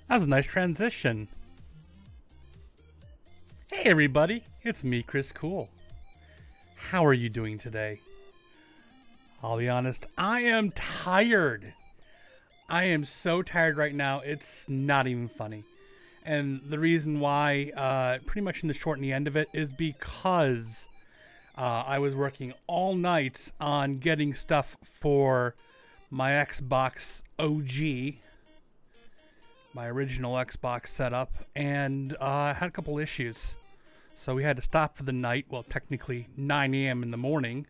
That was a nice transition. Hey everybody, it's me, Chris Cool. How are you doing today? I'll be honest, I am tired. I am so tired right now, it's not even funny. And the reason why, pretty much in the short and the end of it, is because I was working all night on getting stuff for my Xbox OG, my original Xbox setup, and I had a couple issues. So we had to stop for the night, well technically 9 a.m. in the morning,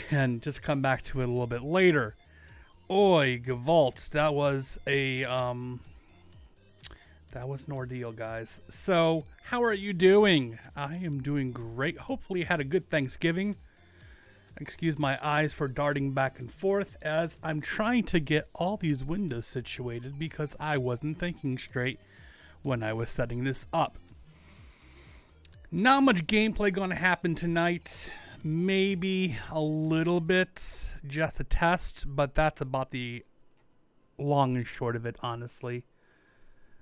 and just come back to it a little bit later. Oy, Gewalt, that was an ordeal, guys. So, how are you doing? I am doing great. Hopefully you had a good Thanksgiving. Excuse my eyes for darting back and forth as I'm trying to get all these windows situated because I wasn't thinking straight when I was setting this up. Not much gameplay going to happen tonight. Maybe a little bit, just a test, but that's about the long and short of it, honestly.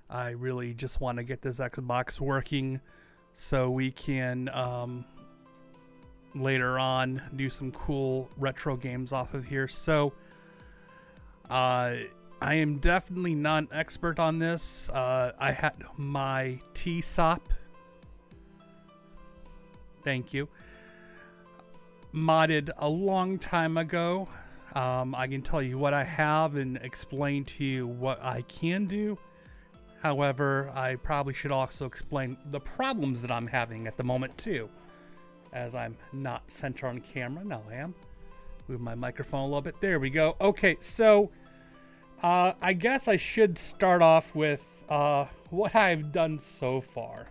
I really just want to get this Xbox working so we can later on do some cool retro games off of here. So I am definitely not an expert on this. I had my TSOP, thank you, modded a long time ago. I can tell you what I have and explain to you what I can do. However, I probably should also explain the problems that I'm having at the moment too, as I'm not center on camera. Now I am. Move my microphone a little bit. There we go. Okay, so I guess I should start off with what I've done so far.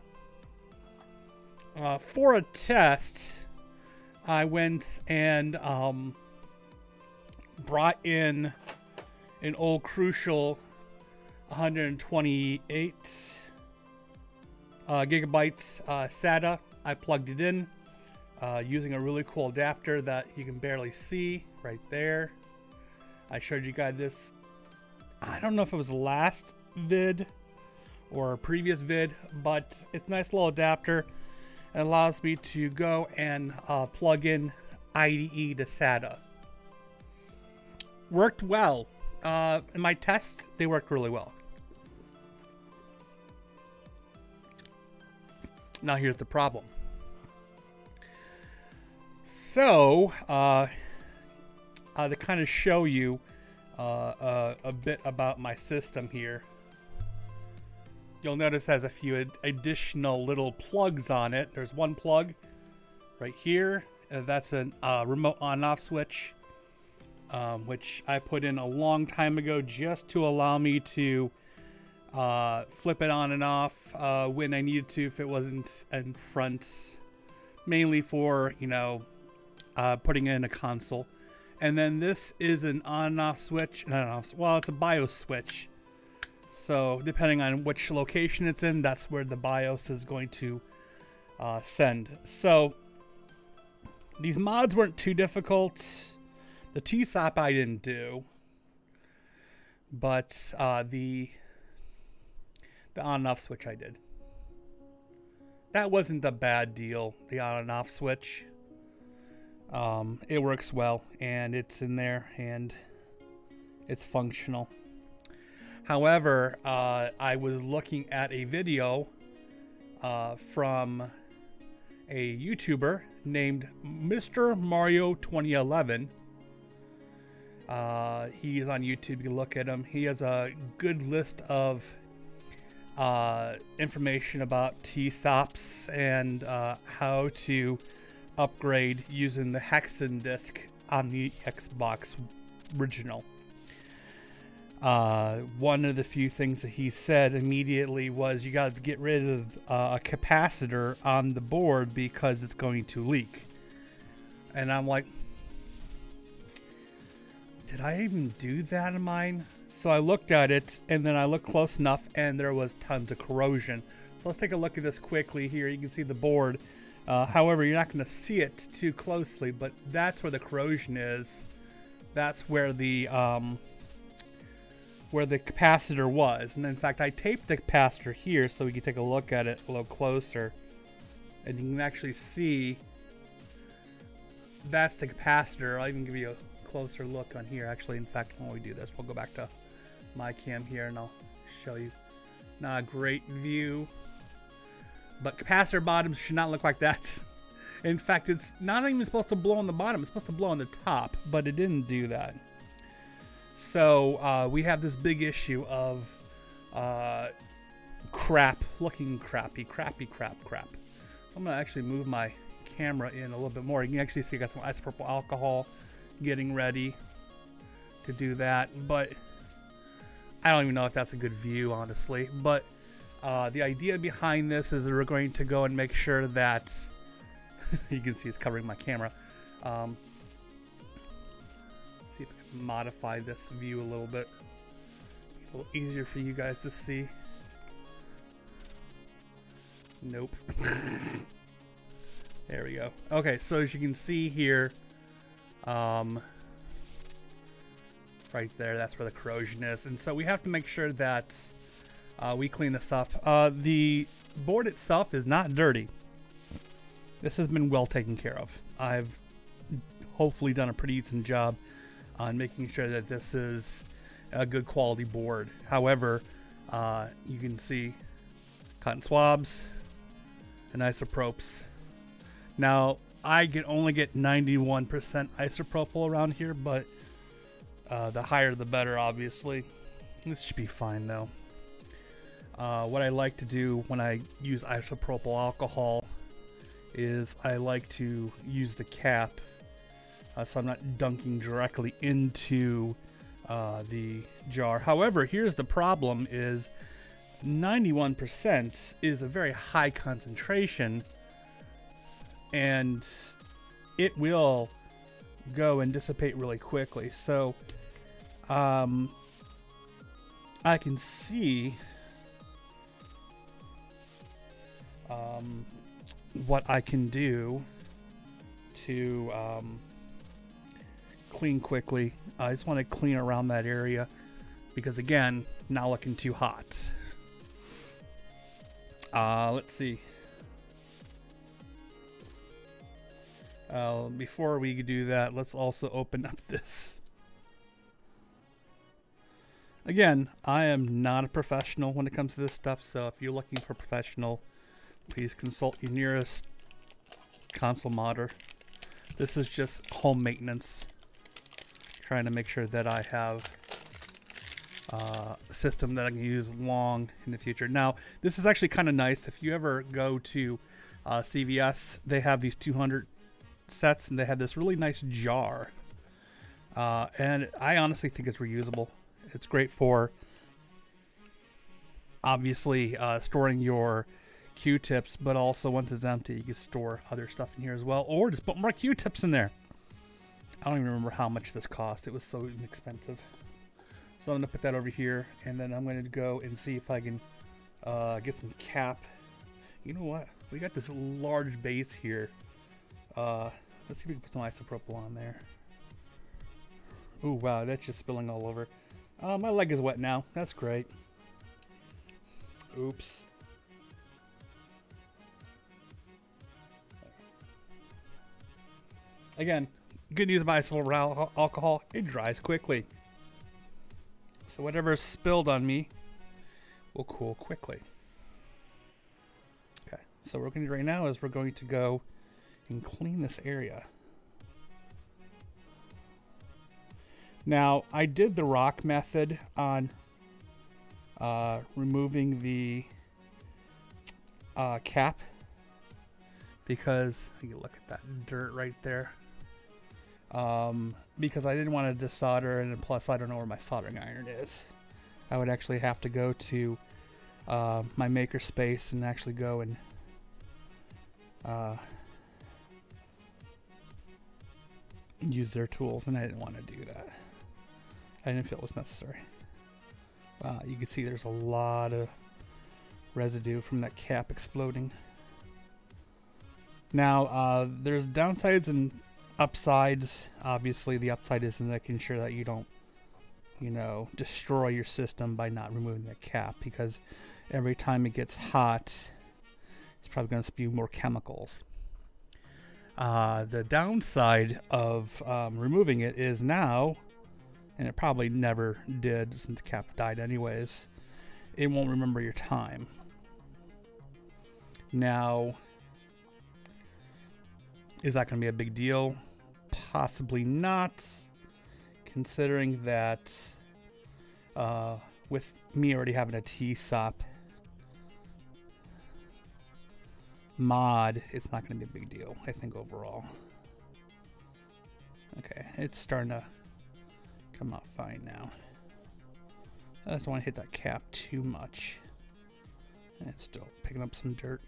For a test, I went and brought in an old Crucial 128 gigabytes SATA. I plugged it in using a really cool adapter that you can barely see right there. I showed you guys this, I don't know if it was the last vid or a previous vid, but it's a nice little adapter. It allows me to go and plug in IDE to SATA. Worked well. In my tests, they worked really well. Now here's the problem. So, to kind of show you a bit about my system here, you'll notice it has a few additional little plugs on it. There's one plug right here. That's a remote on-off switch, which I put in a long time ago just to allow me to flip it on and off when I needed to if it wasn't in front mainly for, you know, putting in a console. And then this is an on and off switch. No, well, it's a BIOS switch. So depending on which location it's in, that's where the BIOS is going to send. So these mods weren't too difficult. The TSOP I didn't do, but the on and off switch I did. That wasn't a bad deal, the on and off switch. It works well, and it's in there, and it's functional. However, I was looking at a video from a YouTuber named Mr. Mario 2011. He is on YouTube. You can look at him. He has a good list of information about TSOPs and how to upgrade using the Hexen disc on the Xbox original. One of the few things that he said immediately was you got to get rid of a capacitor on the board because it's going to leak. And I'm like, did I even do that in mine? So I looked at it, and then I looked close enough, and there was tons of corrosion. So let's take a look at this quickly here. You can see the board. However, you're not going to see it too closely, but that's where the corrosion is. That's where the capacitor was. And in fact, I taped the capacitor here so we can take a look at it a little closer. And you can actually see that's the capacitor. I'll even give you a closer look on here. Actually, in fact, when we do this, we'll go back to my cam here and I'll show you. Not a great view, but capacitor bottoms should not look like that. In fact, it's not even supposed to blow on the bottom. It's supposed to blow on the top, but it didn't do that. So we have this big issue of crap, looking crappy. So I'm gonna actually move my camera in a little bit more. You can actually see I got some isopropyl alcohol getting ready to do that, but I don't even know if that's a good view, honestly. But the idea behind this is that we're going to go and make sure that you can see it's covering my camera. See if I can modify this view a little bit. A little easier for you guys to see. Nope. There we go. Okay, so as you can see here, right there, that's where the corrosion is. And so we have to make sure that we clean this up. The board itself is not dirty. This has been well taken care of. I've hopefully done a pretty decent job on making sure that this is a good quality board. However, you can see cotton swabs and isopropes. Now, I can only get 91% isopropyl around here, but the higher the better, obviously. This should be fine, though. What I like to do when I use isopropyl alcohol is I like to use the cap so I'm not dunking directly into the jar. However, here's the problem is 91% is a very high concentration, and it will go and dissipate really quickly. So I can see what I can do to clean quickly. I just want to clean around that area because, again, not looking too hot. Let's see. Before we do that, let's also open up this. Again, I am not a professional when it comes to this stuff, so if you're looking for a professional, please consult your nearest console modder. This is just home maintenance. Trying to make sure that I have a system that I can use long in the future. Now, this is actually kind of nice. If you ever go to CVS, they have these 200 sets, and they have this really nice jar. And I honestly think it's reusable. It's great for, obviously, storing your Q-tips, but also once it's empty, you can store other stuff in here as well, or just put more Q-tips in there. I don't even remember how much this cost. It was so inexpensive. So I'm gonna put that over here, and then I'm gonna go and see if I can get some cap. You know what? We got this large base here. Let's see if we can put some isopropyl on there. Oh wow, that's just spilling all over. My leg is wet now. That's great. Oops. Again, good news about isopropyl alcohol, it dries quickly. So whatever is spilled on me will cool quickly. Okay, so what we're going to do right now is we're going to go and clean this area. Now, I did the rock method on removing the cap, because you look at that dirt right there. Because I didn't want to desolder, and plus I don't know where my soldering iron is. I would actually have to go to my makerspace and actually go and use their tools, and I didn't want to do that. I didn't feel it was necessary. Wow, you can see there's a lot of residue from that cap exploding. Now, there's downsides and upsides. Obviously, the upside is in making sure that you don't, you know, destroy your system by not removing the cap, because every time it gets hot, it's probably going to spew more chemicals. The downside of removing it is now, and it probably never did since the cap died anyways, it won't remember your time. Now, is that going to be a big deal? Possibly not, considering that with me already having a TSOP mod, it's not going to be a big deal, I think, overall. Okay, it's starting to come out fine now. I just don't want to hit that cap too much. And it's still picking up some dirt.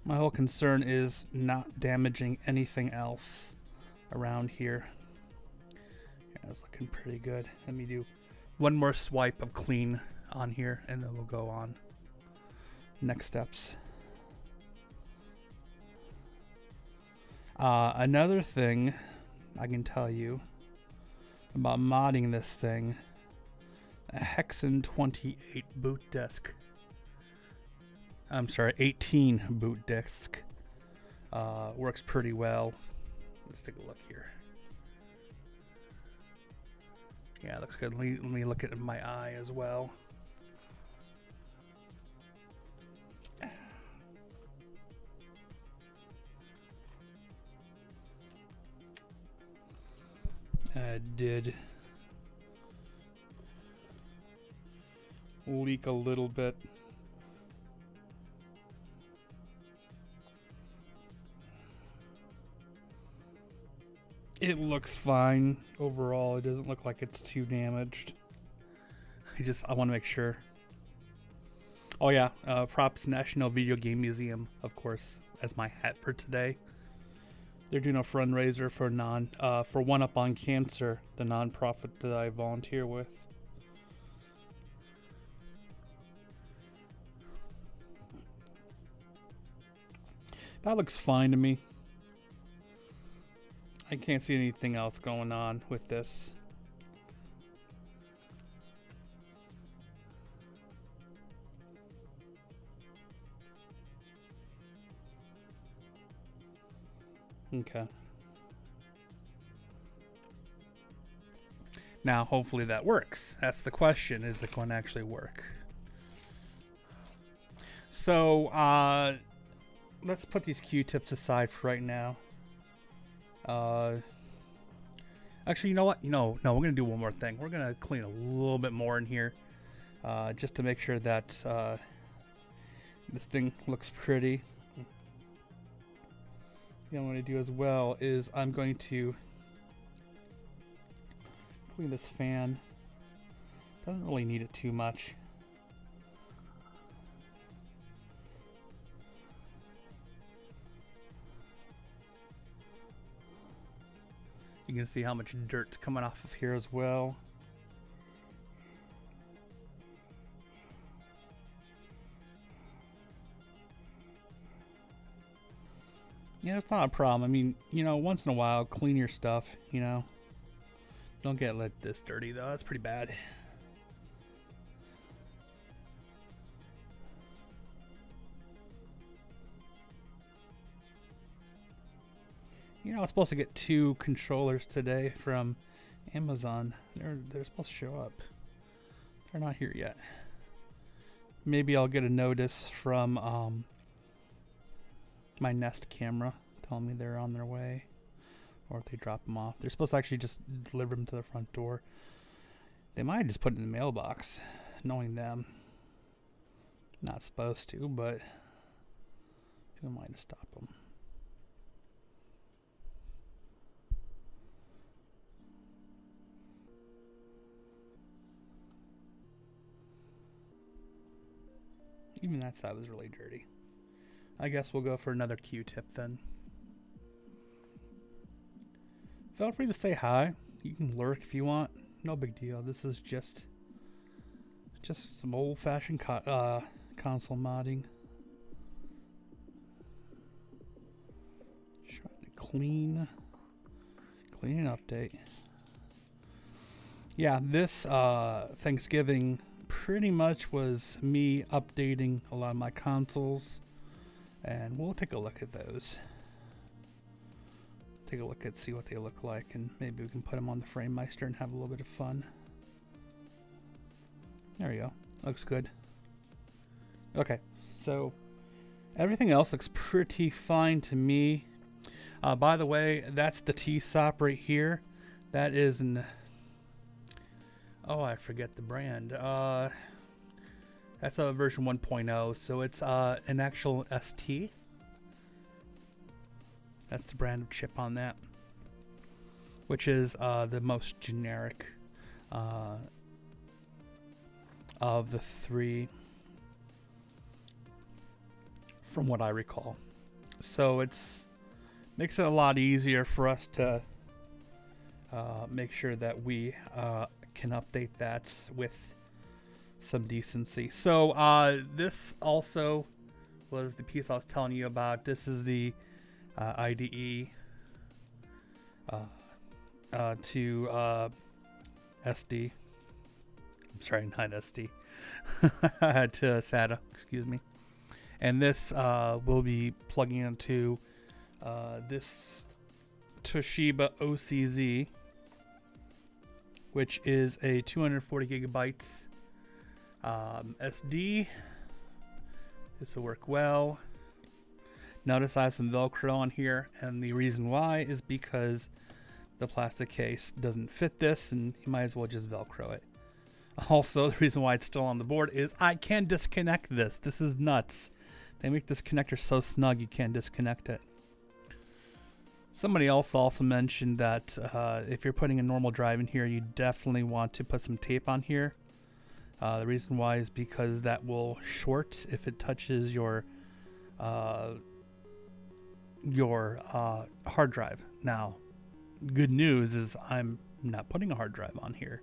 My whole concern is not damaging anything else around here. Yeah, it's looking pretty good. Let me do one more swipe of clean on here, and then we'll go on next steps. Another thing I can tell you about modding this thing, a Hexen 28 boot disk. I'm sorry, 18 boot disk. Works pretty well. Let's take a look here. Yeah, it looks good. Let me look at my eye as well. I did leak a little bit. It looks fine overall. It doesn't look like it's too damaged. I want to make sure. Oh yeah, props National Video Game Museum, of course, as my hat for today. They're doing a fundraiser for One Up on Cancer, the nonprofit that I volunteer with. That looks fine to me. I can't see anything else going on with this. Okay. Now, hopefully that works. That's the question. Is it going to actually work? So, let's put these Q-tips aside for right now. Actually, you know what? No, we're going to do one more thing. We're going to clean a little bit more in here, just to make sure that this thing looks pretty. What I'm going to do as well is I'm going to clean this fan. Doesn't really need it too much. You can see how much dirt's coming off of here as well. Yeah, it's not a problem. I mean, you know, once in a while, clean your stuff, you know. Don't get let this dirty, though. That's pretty bad. You know, I was supposed to get 2 controllers today from Amazon. They're supposed to show up. They're not here yet. Maybe I'll get a notice from my Nest camera telling me they're on their way, or if they drop them off. They're supposed to actually just deliver them to the front door. They might just put it in the mailbox, knowing them. Not supposed to, but who am I to stop them? Even that side was really dirty. I guess we'll go for another Q-tip then. Feel free to say hi. You can lurk if you want. No big deal. This is just some old-fashioned console modding. Trying to clean and update. Yeah, this Thanksgiving pretty much was me updating a lot of my consoles, and we'll take a look at those. Take a look at, see what they look like, and maybe we can put them on the FrameMeister and have a little bit of fun. There we go. Looks good. Okay, so everything else looks pretty fine to me. By the way, that's the T-SOP right here. That is an... Oh, I forget the brand. That's a version 1.0, so it's an actual ST. That's the brand of chip on that, which is the most generic of the 3, from what I recall. So it's makes it a lot easier for us to make sure that we can update that with some decency. So this also was the piece I was telling you about. This is the IDE to SD. I'm sorry, not SD. To SATA, excuse me. And this will be plugging into this Toshiba OCZ, which is a 240 gigabytes SD. This will work well. Notice I have some Velcro on here, and the reason why is because the plastic case doesn't fit this, and you might as well just Velcro it. Also, the reason why it's still on the board is I can disconnect this. This is nuts. They make this connector so snug you can't disconnect it. Somebody else also mentioned that if you're putting a normal drive in here, you definitely want to put some tape on here. The reason why is because that will short if it touches your hard drive. Now, good news is I'm not putting a hard drive on here.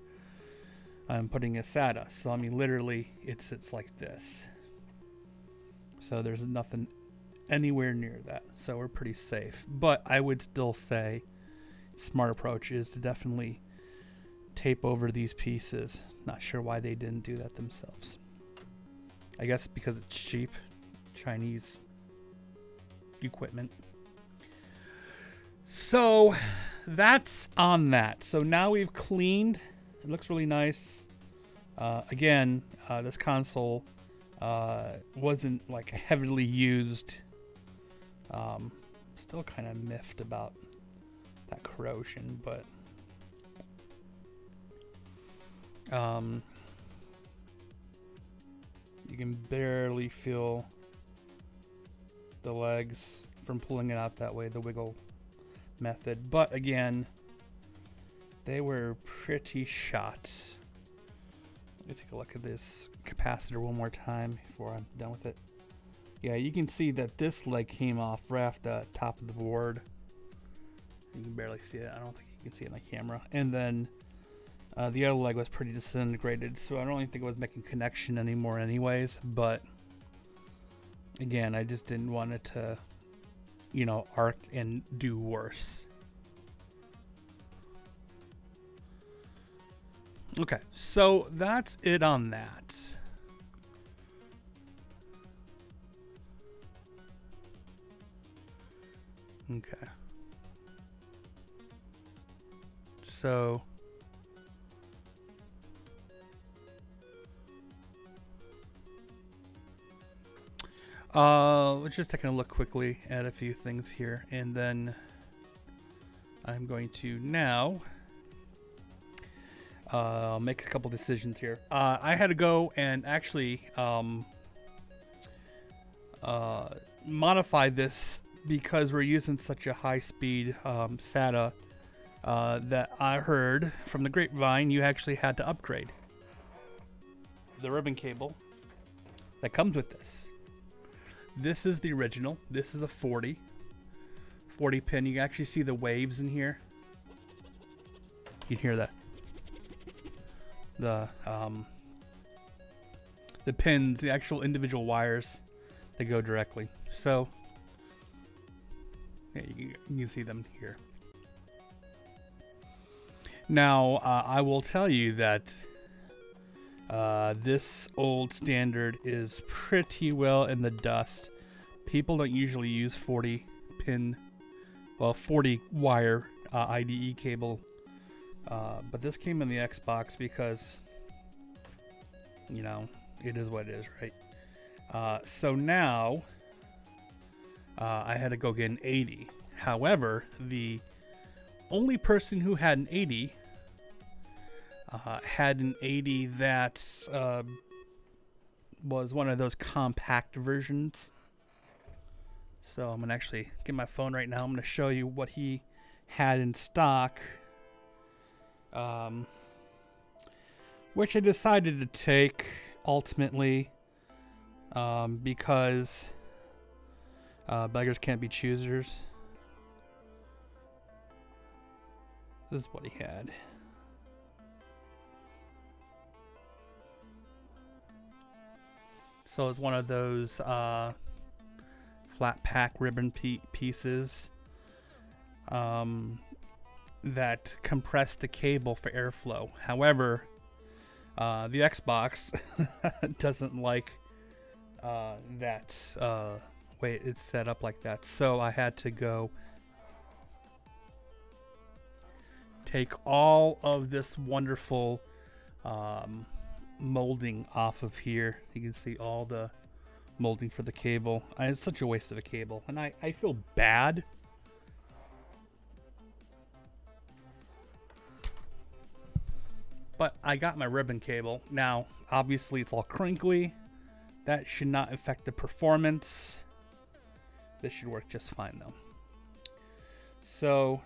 I'm putting a SATA. So I mean, literally, it sits like this. So there's nothing anywhere near that, so we're pretty safe. But I would still say smart approach is to definitely tape over these pieces. Not sure why they didn't do that themselves. I guess because it's cheap Chinese equipment. So that's on that. So now we've cleaned. It looks really nice. Again, this console wasn't like heavily used. Still kind of miffed about that corrosion, but you can barely feel the legs from pulling it out that way, the wiggle method. But again, they were pretty shot. Let me take a look at this capacitor one more time before I'm done with it. Yeah, you can see that this leg came off right off the top of the board. You can barely see it. I don't think You can see it on my camera. And then the other leg was pretty disintegrated, so I don't really think it was making connection anymore anyways. But again, I just didn't want it to, you know, arc and do worse. Okay, so that's it on that. Okay. So let's just take a look quickly at a few things here, and then I'm going to now make a couple decisions here. I had to go and actually modify this because we're using such a high-speed SATA that I heard from the grapevine you actually had to upgrade the ribbon cable that comes with this. This is the original. This is a 40 pin. You can actually see the waves in here. You can hear that. The pins, the actual individual wires that go directly. So yeah, you can see them here. Now I will tell you that this old standard is pretty well in the dust. People don't usually use 40 wire IDE cable, but this came in the Xbox because, you know, it is what it is, right? So now I had to go get an 80. However, the only person who had an 80 had an 80 that was one of those compact versions. So I'm going to actually get my phone right now. I'm going to show you what he had in stock, which I decided to take ultimately because beggars can't be choosers. This is what he had. So it's one of those flat pack ribbon pieces that compress the cable for airflow. However, the Xbox doesn't like that way it's set up like that. So I had to go take all of this wonderful molding off of here. You can see all the molding for the cable. It's such a waste of a cable, and I feel bad. But I got my ribbon cable. Now, obviously it's all crinkly. That should not affect the performance. This should work just fine though. So,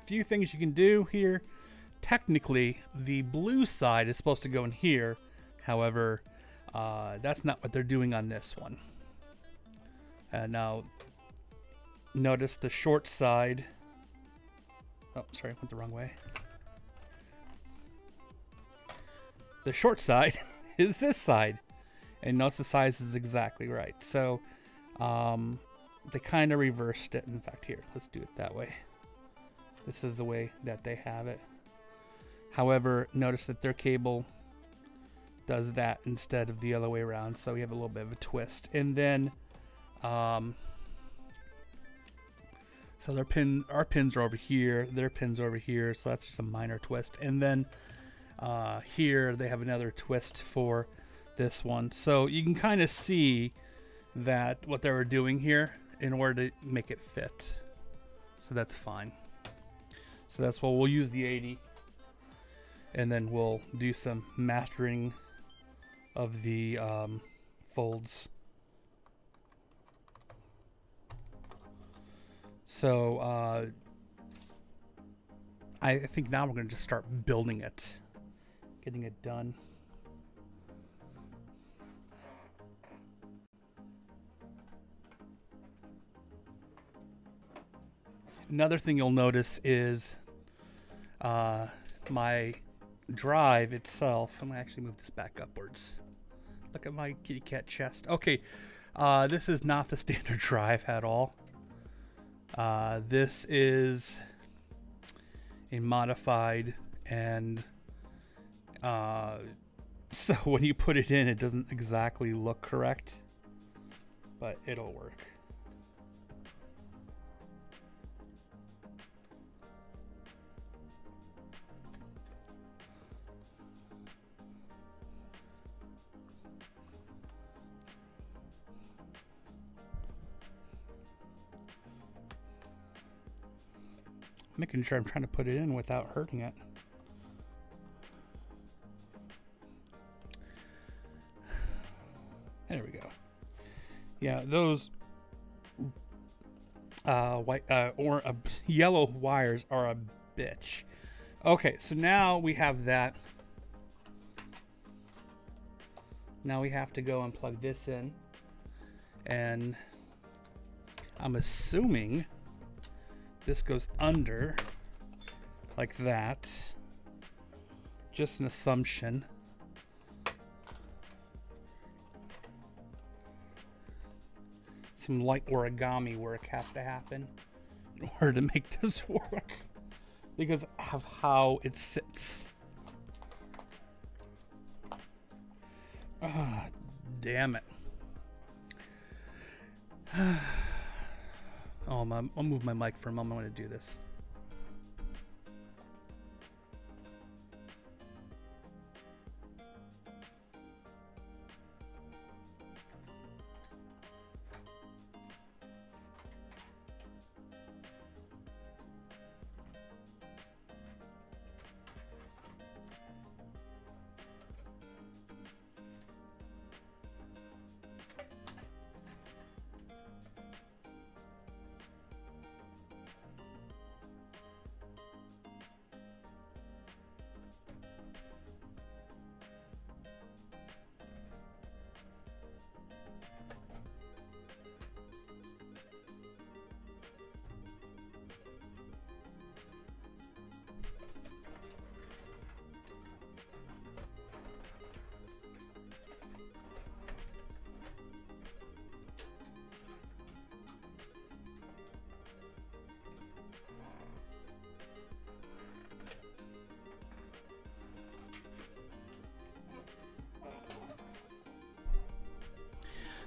a few things you can do here. Technically, the blue side is supposed to go in here. However, that's not what they're doing on this one. Now, notice the short side. Oh, sorry, I went the wrong way. The short side is this side. And notice the size is exactly right. So, they kind of reversed it. In fact, here, let's do it that way. This is the way that they have it. However, notice that their cable does that instead of the other way around, so we have a little bit of a twist. And then, so our pins are over here, their pins are over here, so that's just a minor twist. And then here they have another twist for this one. So you can kind of see that what they were doing here in order to make it fit. So that's fine. So that's why we'll use the 80. And then we'll do some mastering of the folds. So I think now we're going to just start building it, getting it done. Another thing you'll notice is my drive itself. I'm gonna actually move this back upwards. Look at my kitty cat chest. Okay, this is not the standard drive at all. This is a modified, and so when you put it in, it doesn't exactly look correct, but it'll work. Making sure I'm trying to put it in without hurting it. There we go. Yeah, those yellow wires are a bitch. Okay, so now we have that. Now we have to go and plug this in, and I'm assuming this goes under like that. Just an assumption. Some light origami work has to happen in order to make this work because of how it sits. Ah, damn it. Oh, I'll move my mic for a moment. I'm going to do this.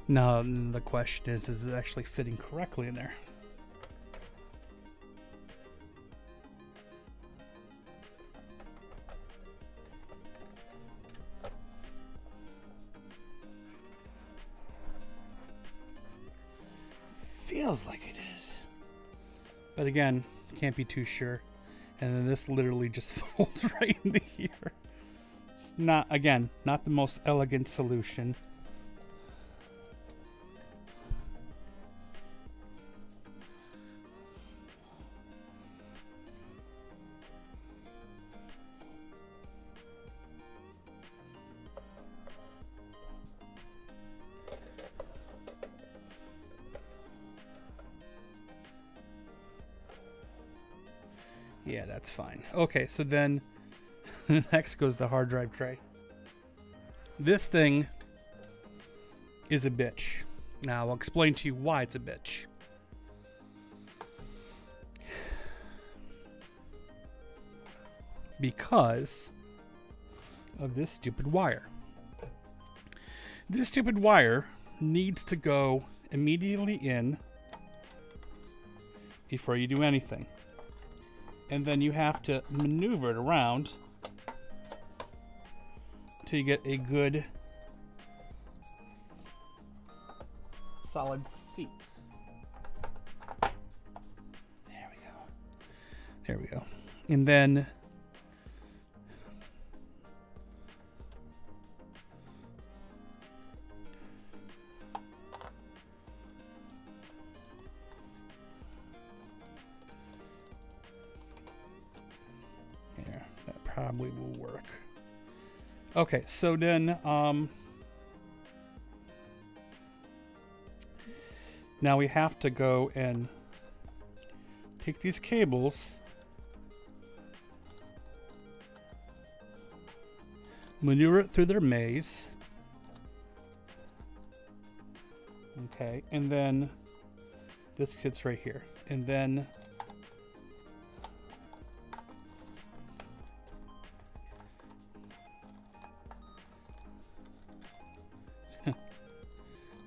Now the question is it actually fitting correctly in there? Feels like it is. But again, can't be too sure. And then this literally just folds right into here. It's not, again, not the most elegant solution. Yeah, that's fine. Okay, so then next goes the hard drive tray. This thing is a bitch. Now, I'll explain to you why it's a bitch. Because of this stupid wire. This stupid wire needs to go immediately in before you do anything. And then you have to maneuver it around till you get a good solid seat. There we go. There we go. And then probably will work. Okay, so then now we have to go and take these cables maneuver it through their maze. Okay, and then this sits right here. And then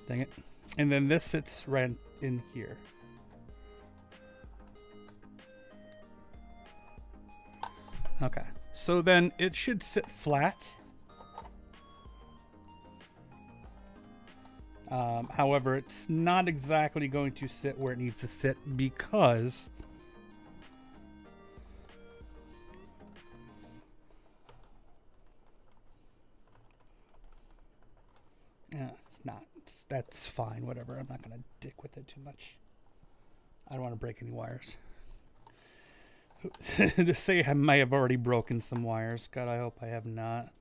dang it. And then this sits right in here. Okay, so then it should sit flat. However, it's not exactly going to sit where it needs to sit because it's not. That's fine, whatever. I'm not going to dick with it too much. I don't want to break any wires. To say I may have already broken some wires. God, I hope I have not.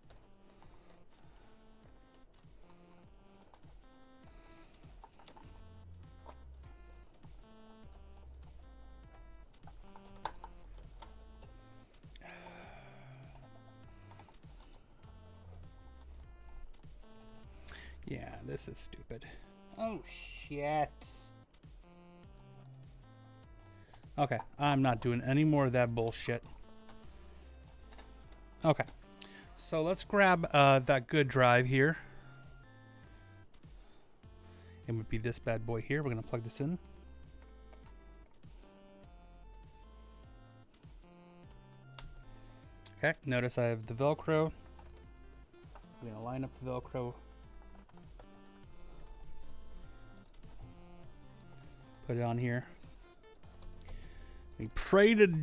Yeah, this is stupid. Oh, shit. Okay, I'm not doing any more of that bullshit. Okay, so let's grab that good drive here. It would be this bad boy here. We're going to plug this in. Okay, notice I have the Velcro. I'm going to line up the Velcro. Put it on here. We pray to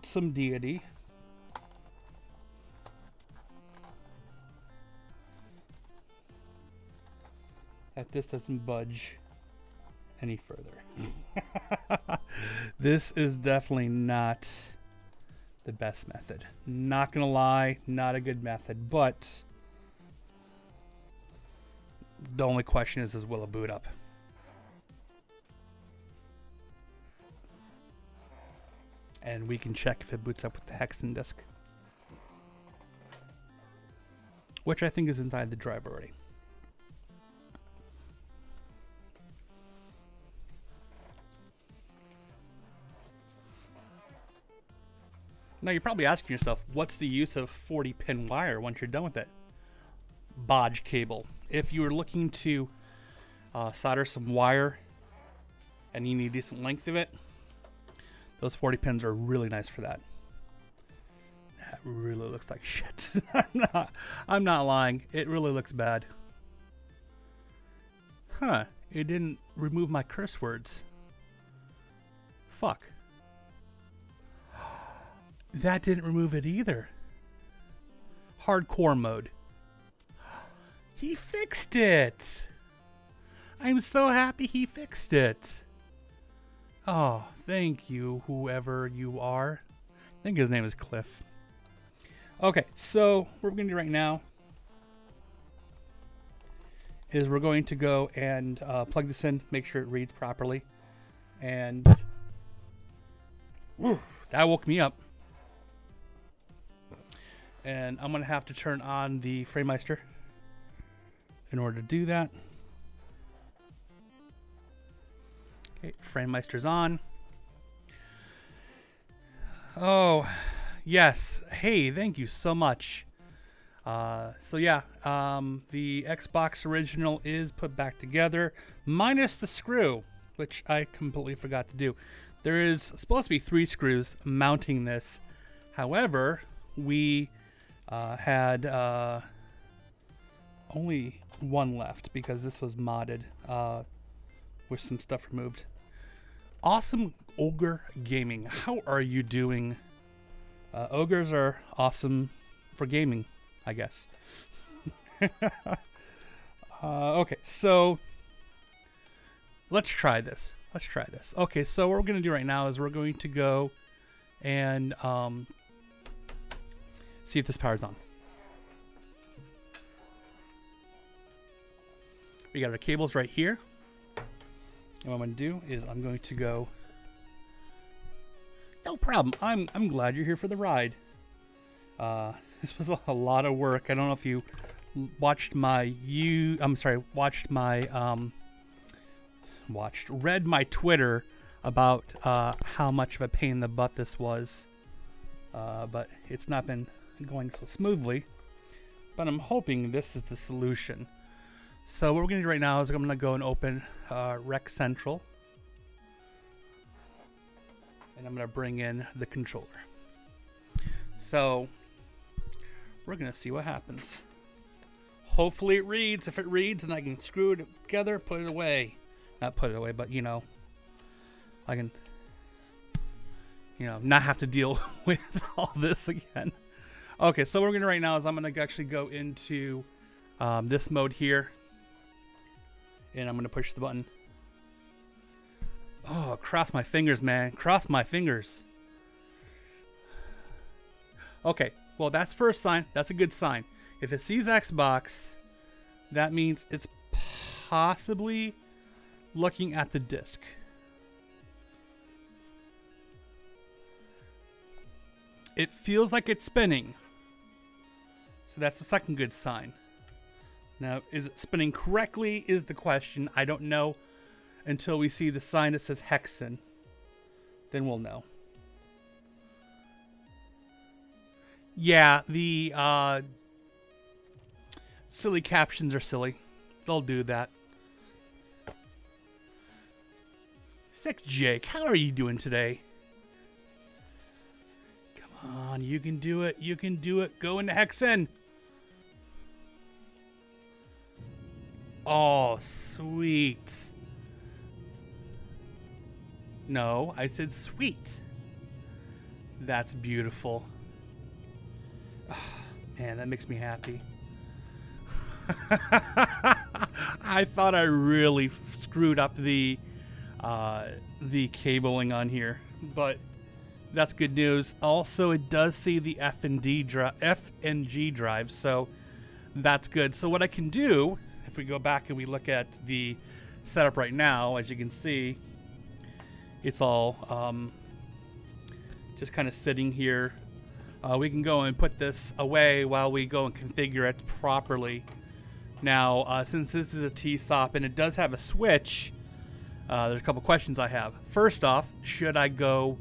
some deity. That this doesn't budge any further. This is definitely not the best method. Not gonna lie, not a good method, but the only question is will it boot up? And we can check if it boots up with the Hexen disk, which I think is inside the drive already. Now you're probably asking yourself, what's the use of 40-pin wire once you're done with it? Bodge cable. If you were looking to solder some wire and you need a decent length of it, those 40 pins are really nice for that. That really looks like shit. I'm not lying. It really looks bad. Huh. It didn't remove my curse words. Fuck. That didn't remove it either. Hardcore mode. He fixed it. I'm so happy he fixed it. Oh, thank you, whoever you are. I think his name is Cliff. Okay, so what we're going to do right now is we're going to go and plug this in, make sure it reads properly. And that woke me up. And I'm going to have to turn on the FrameMeister in order to do that. Okay, FrameMeister's on. Oh, yes. Hey, thank you so much. So yeah, the Xbox original is put back together, minus the screw, which I completely forgot to do. There is supposed to be 3 screws mounting this. However, we had only 1 left because this was modded with some stuff removed. Awesome Ogre Gaming, how are you doing? Ogres are awesome for gaming, I guess. Okay, so let's try this. Okay, so what we're going to do right now is we're going to go and see if this power's on. We got our cables right here. And what I'm going to do is I'm going to go... No problem. I'm glad you're here for the ride. This was a lot of work. I don't know if you watched my read my Twitter about how much of a pain in the butt this was. But it's not been going so smoothly. But I'm hoping this is the solution. So what we're going to do right now is I'm going to go and open Rec Central. And I'm going to bring in the controller. So we're going to see what happens. Hopefully it reads. If it reads, then I can screw it together, put it away. Not put it away, but you know, I can, you know, not have to deal with all this again. Okay, so what we're going to do right now is I'm going to actually go into this mode here. And I'm going to push the button. Oh, cross my fingers, man. Cross my fingers. Okay, well, that's first sign. That's a good sign. If it sees Xbox, that means it's possibly looking at the disc. It feels like it's spinning. So that's the second good sign. Now, is it spinning correctly is the question. I don't know until we see the sign that says Hexen. Then we'll know. Yeah, the silly captions are silly. They'll do that. Sick Jake, how are you doing today? Come on, you can do it. You can do it. Go into Hexen. Oh, sweet. No, I said sweet. That's beautiful. Oh, man, that makes me happy. I thought I really screwed up the cabling on here, but that's good news. Also, it does see the F and G drive, so that's good. So what I can do, if we go back and we look at the setup right now, as you can see, it's all just kind of sitting here. We can go and put this away while we go and configure it properly. Now, since this is a TSOP and it does have a switch, there's a couple questions I have. First off, should I go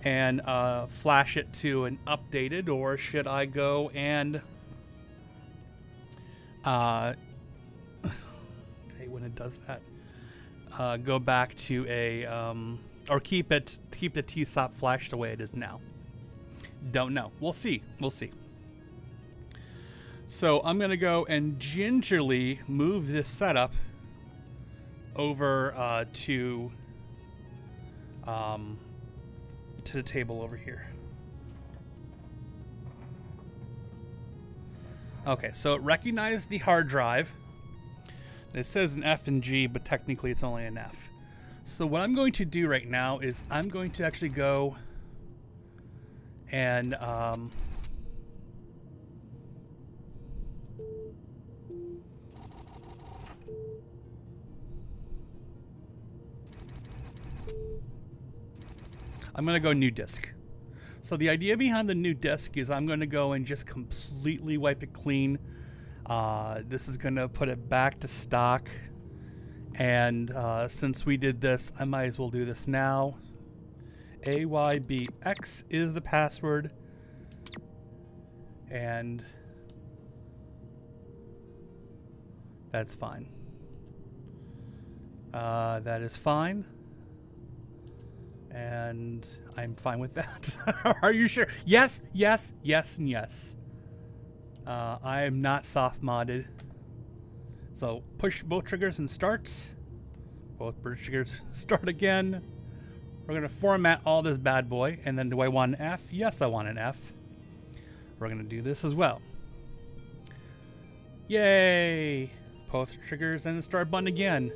and flash it to an updated, or should I go and okay, when it does that, go back to a or keep the TSOP flashed the way it is now? Don't know. We'll see. We'll see. So I'm going to go and gingerly move this setup over to the table over here. Okay, so it recognized the hard drive. It says an F and G, but technically it's only an F. So what I'm going to do right now is I'm going to actually go and I'm going to go new disk. So the idea behind the new disk is I'm going to go and just completely wipe it clean. This is going to put it back to stock. And since we did this, I might as well do this now. AYBX is the password. And that's fine. That is fine. And I'm fine with that. Are you sure? Yes, yes, yes, and yes. I am not soft modded. So push both triggers and start. Both triggers start again. We're going to format all this bad boy. And then do I want an F? Yes, I want an F. We're going to do this as well. Yay! Both triggers and the start button again.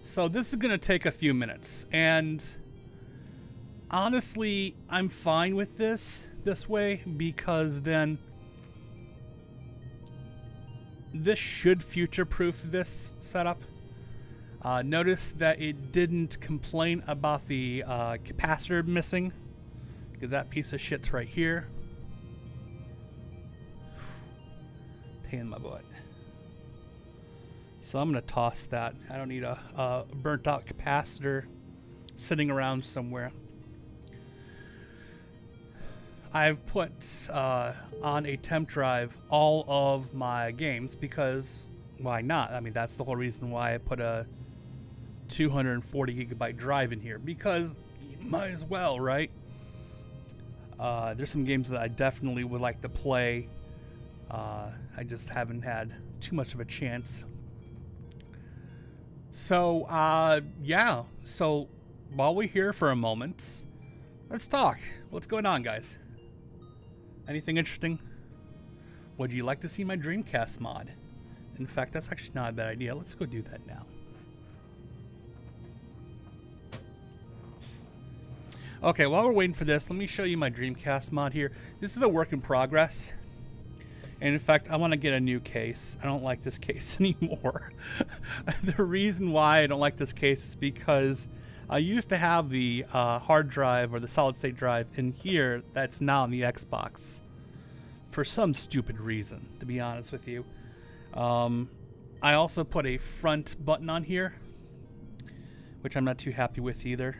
So this is going to take a few minutes. And honestly, I'm fine with this way, because then this should future-proof this setup. Notice that it didn't complain about the capacitor missing, because that piece of shit's right here. Pain in my butt. So I'm going to toss that. I don't need a burnt out capacitor sitting around somewhere. I've put on a temp drive all of my games because why not? I mean, that's the whole reason why I put a 240 gigabyte drive in here, because you might as well, right? There's some games that I definitely would like to play. I just haven't had too much of a chance. So, yeah. So, while we're here for a moment, let's talk. What's going on, guys? Anything interesting? Would you like to see my Dreamcast mod? In fact, that's actually not a bad idea. Let's go do that now. Okay, while we're waiting for this, let me show you my Dreamcast mod here. This is a work in progress. And in fact, I want to get a new case. I don't like this case anymore. The reason why I don't like this case is because I used to have the hard drive or the solid state drive in here that's now on the Xbox. For some stupid reason, to be honest with you. I also put a front button on here, which I'm not too happy with either.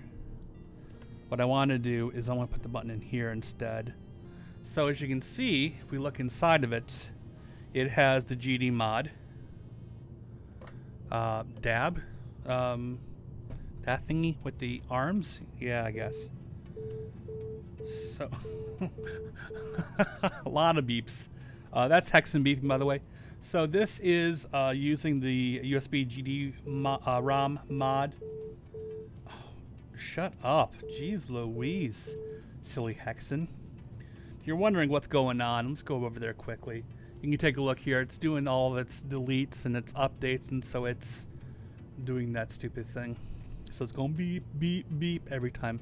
What I want to do is I want to put the button in here instead. So as you can see, if we look inside of it, it has the GD mod, DAB, that thingy with the arms. Yeah, I guess. So a lot of beeps. That's Hexen beeping, by the way. So this is using the USB GD ROM mod. Oh, shut up. Jeez Louise, silly Hexen. If you're wondering what's going on, let's go over there quickly. You can take a look here. It's doing all of its deletes and its updates, and so it's doing that stupid thing. So it's going beep, beep, beep every time.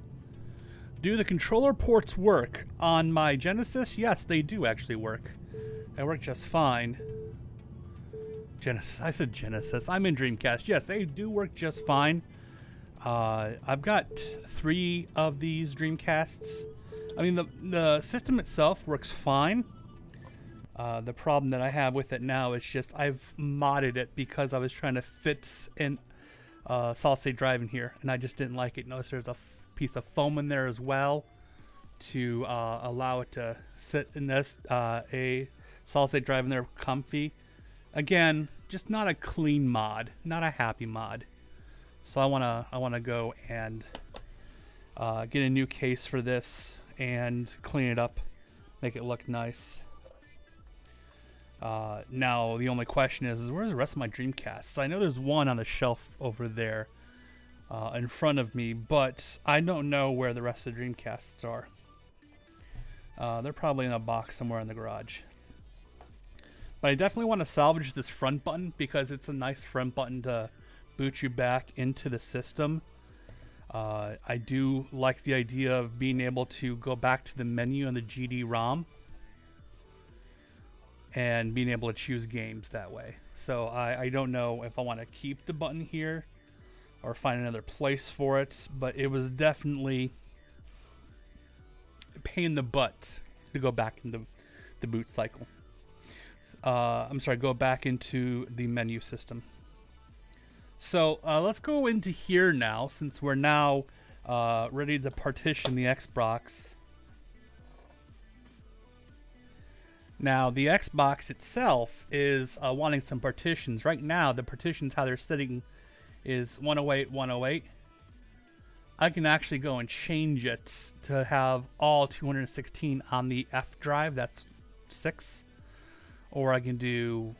Do the controller ports work on my Genesis? Yes, they do actually work. They work just fine. Genesis, I said Genesis. I'm in Dreamcast. Yes, they do work just fine. I've got 3 of these Dreamcasts. I mean, the system itself works fine. The problem that I have with it now is just I've modded it because I was trying to fit in solid state drive in here, and I just didn't like it. Notice there's a piece of foam in there as well to allow it to sit in this a solid state drive in there comfy. Again, just not a clean mod, not a happy mod. So I wanna go and get a new case for this and clean it up, make it look nice. Now the only question is where's the rest of my Dreamcasts? I know there's one on the shelf over there in front of me, but I don't know where the rest of the Dreamcasts are. They're probably in a box somewhere in the garage. But I definitely want to salvage this front button because it's a nice front button to boot you back into the system. I do like the idea of being able to go back to the menu on the GD-ROM and being able to choose games that way. So I don't know if I want to keep the button here or find another place for it, but it was definitely a pain in the butt to go back into the boot cycle. I'm sorry, go back into the menu system. So let's go into here now, since we're now ready to partition the Xbox. Now, the Xbox itself is wanting some partitions. Right now, the partitions, how they're sitting, is 108, 108. I can actually go and change it to have all 216 on the F drive. That's 6. Or I can do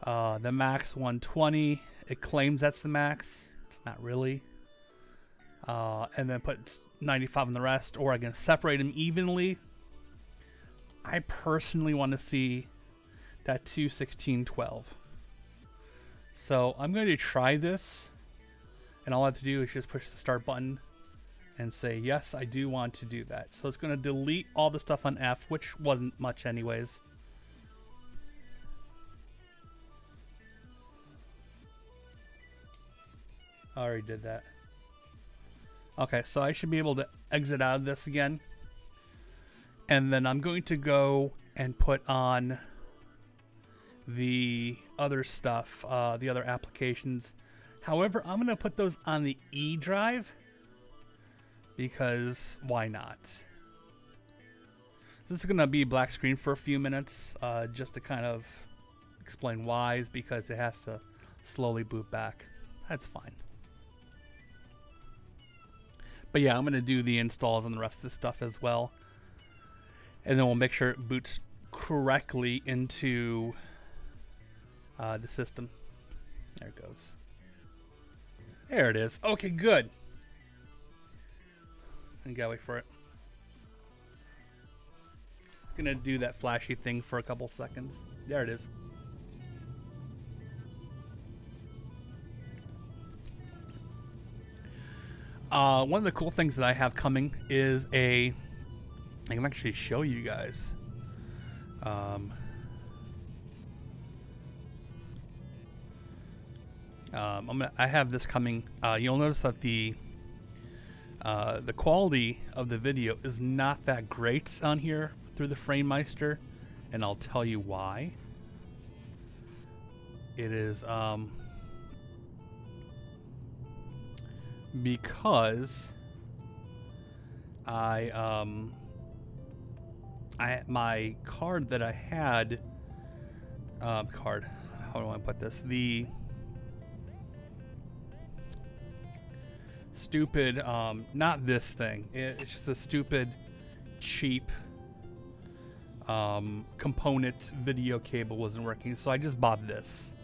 the max 120. It claims that's the max. It's not really. And then put 95 on the rest. Or I can separate them evenly. I personally want to see that 21612. So I'm going to try this. And all I have to do is just push the start button and say, yes, I do want to do that. So it's going to delete all the stuff on F, which wasn't much anyways. I already did that. Okay, so I should be able to exit out of this again. And then I'm going to go and put on the other stuff, the other applications. However, I'm going to put those on the E drive because why not? This is going to be black screen for a few minutes just to kind of explain why, is because it has to slowly boot back. That's fine. But yeah, I'm going to do the installs and the rest of this stuff as well. And then we'll make sure it boots correctly into the system. There it goes. There it is. Okay, good. And gotta wait for it. It's gonna do that flashy thing for a couple seconds. There it is. One of the cool things that I have coming is I can actually show you guys. I have this coming. You'll notice that the quality of the video is not that great on here through the FrameMeister, and I'll tell you why. It is because my card that I had how do I put this? The stupid not this thing. It's just a stupid cheap component video cable wasn't working, so I just bought this.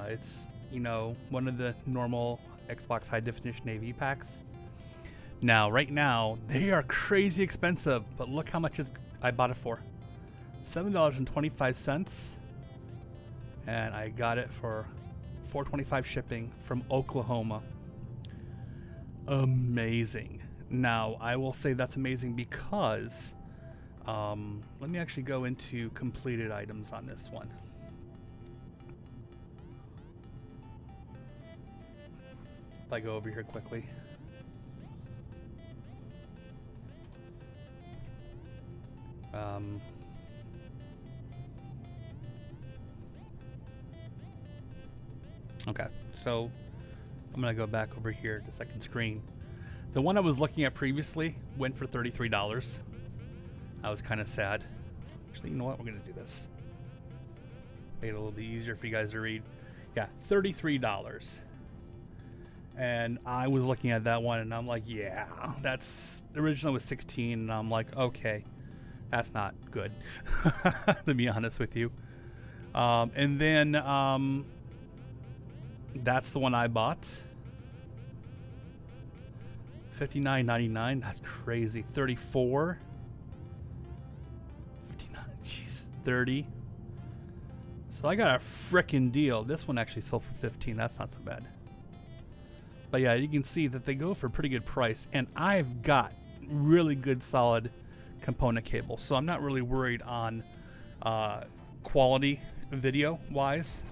It's, you know, one of the normal Xbox high definition AV packs. Now, right now, they are crazy expensive, but look how much I bought it for. $7.25, and I got it for $4.25 shipping from Oklahoma. Amazing. Now, I will say that's amazing because let me actually go into completed items on this one. If I go over here quickly. Okay, so I'm gonna go back over here to second screen. The one I was looking at previously went for $33. I was kind of sad. Actually, you know what? We're gonna do this. Make it a little bit easier for you guys to read. Yeah, $33. And I was looking at that one, and I'm like, yeah, that's originally was 16, and I'm like, okay, that's not good, to be honest with you. And then that's the one I bought. $59.99. That's crazy. 34. 59. Jeez. 30. So I got a frickin' deal. This one actually sold for 15. That's not so bad. But yeah, you can see that they go for a pretty good price, and I've got really good solid component cables, so I'm not really worried on quality video wise.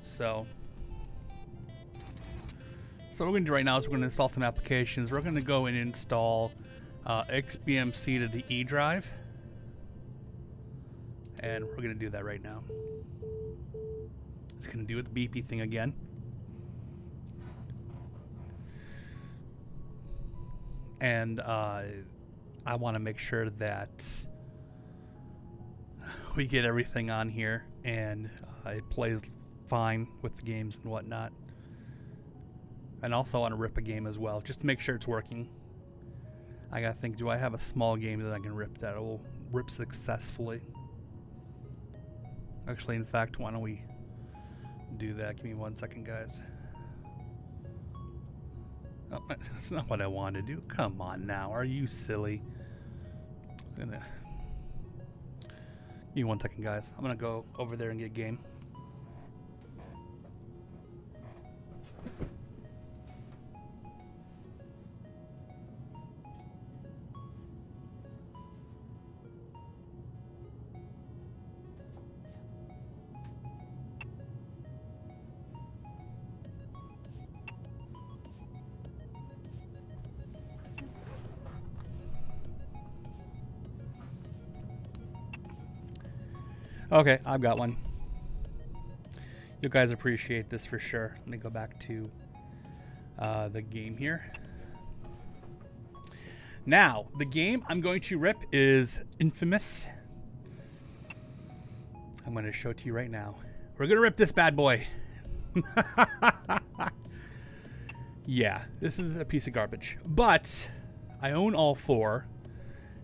So what we're going to do right now is we're going to install some applications. We're going to go and install XBMC to the E drive, and we're going to do that right now. It's going to do the beepy thing again. And I want to make sure that we get everything on here and it plays fine with the games and whatnot. And also I want to rip a game as well, just to make sure it's working. I gotta think, do I have a small game that I can rip that will rip successfully? Actually, in fact, why don't we do that? Give me 1 second, guys. Oh, that's not what I wanted to do. Come on now, are you silly? Give me 1 second, guys. I'm gonna go over there and get game. Okay, I've got one. You guys appreciate this for sure. Let me go back to the game here. Now, the game I'm going to rip is Infamous. I'm going to show it to you right now. We're going to rip this bad boy. Yeah, this is a piece of garbage. But I own all 4.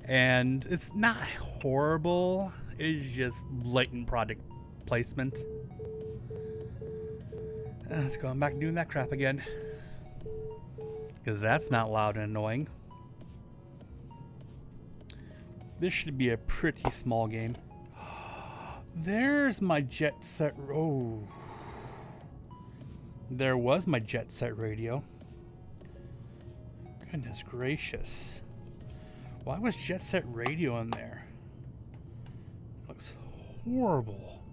And it's not horrible. It's just blatant product placement. Let's go back doing that crap again. Because that's not loud and annoying. This should be a pretty small game. There's my Jet Set. Oh. There was my Jet Set radio. Goodness gracious. Why was Jet Set radio in there? Looks horrible.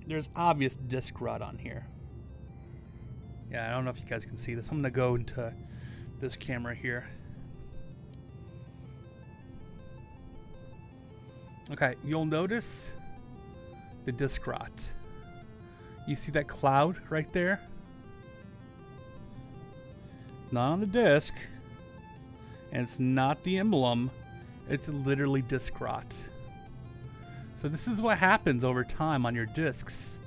There's obvious disc rot on here. Yeah, I don't know if you guys can see this. I'm going to go into this camera here. Okay, you'll notice the disc rot. You see that cloud right there? Not on the disc. And it's not the emblem. It's literally disc rot. So this is what happens over time on your discs.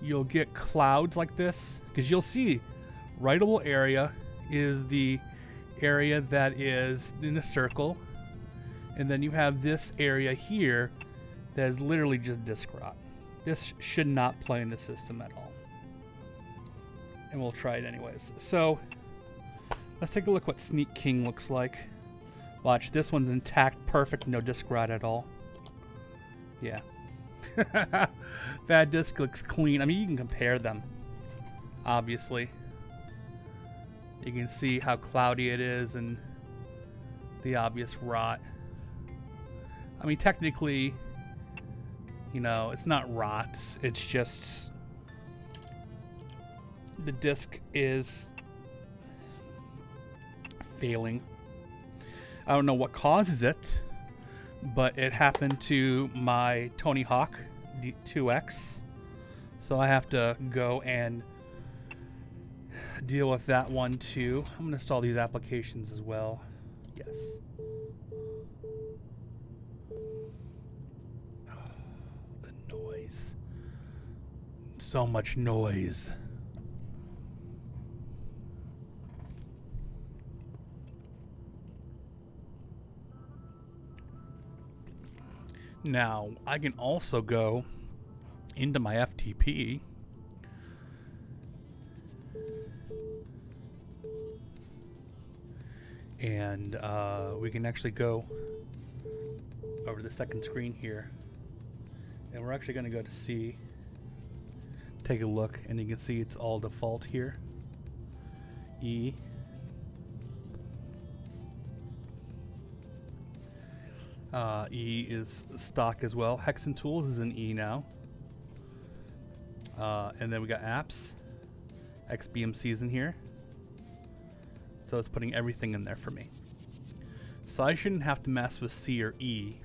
You'll get clouds like this. Because you'll see writable area is the area that is in a circle. And then you have this area here that is literally just disc rot. This should not play in the system at all. And we'll try it anyways. So let's take a look what Sneak King looks like. Watch, this one's intact, perfect, no disc rot at all. Yeah. That disc looks clean. I mean, you can compare them, obviously. You can see how cloudy it is and the obvious rot. I mean, technically, you know, it's not rot. It's just the disc is failing. I don't know what causes it, but it happened to my Tony Hawk 2X. So I have to go and deal with that one too. I'm going to install these applications as well. Yes. The noise. So much noise. Now, I can also go into my FTP and we can actually go over the second screen here, and we're actually going to go to C, take a look, and you can see it's all default here. E. E is stock as well. Hexen Tools is an E now. And then we got apps. XBMC is in here. So it's putting everything in there for me. So I shouldn't have to mess with C or E.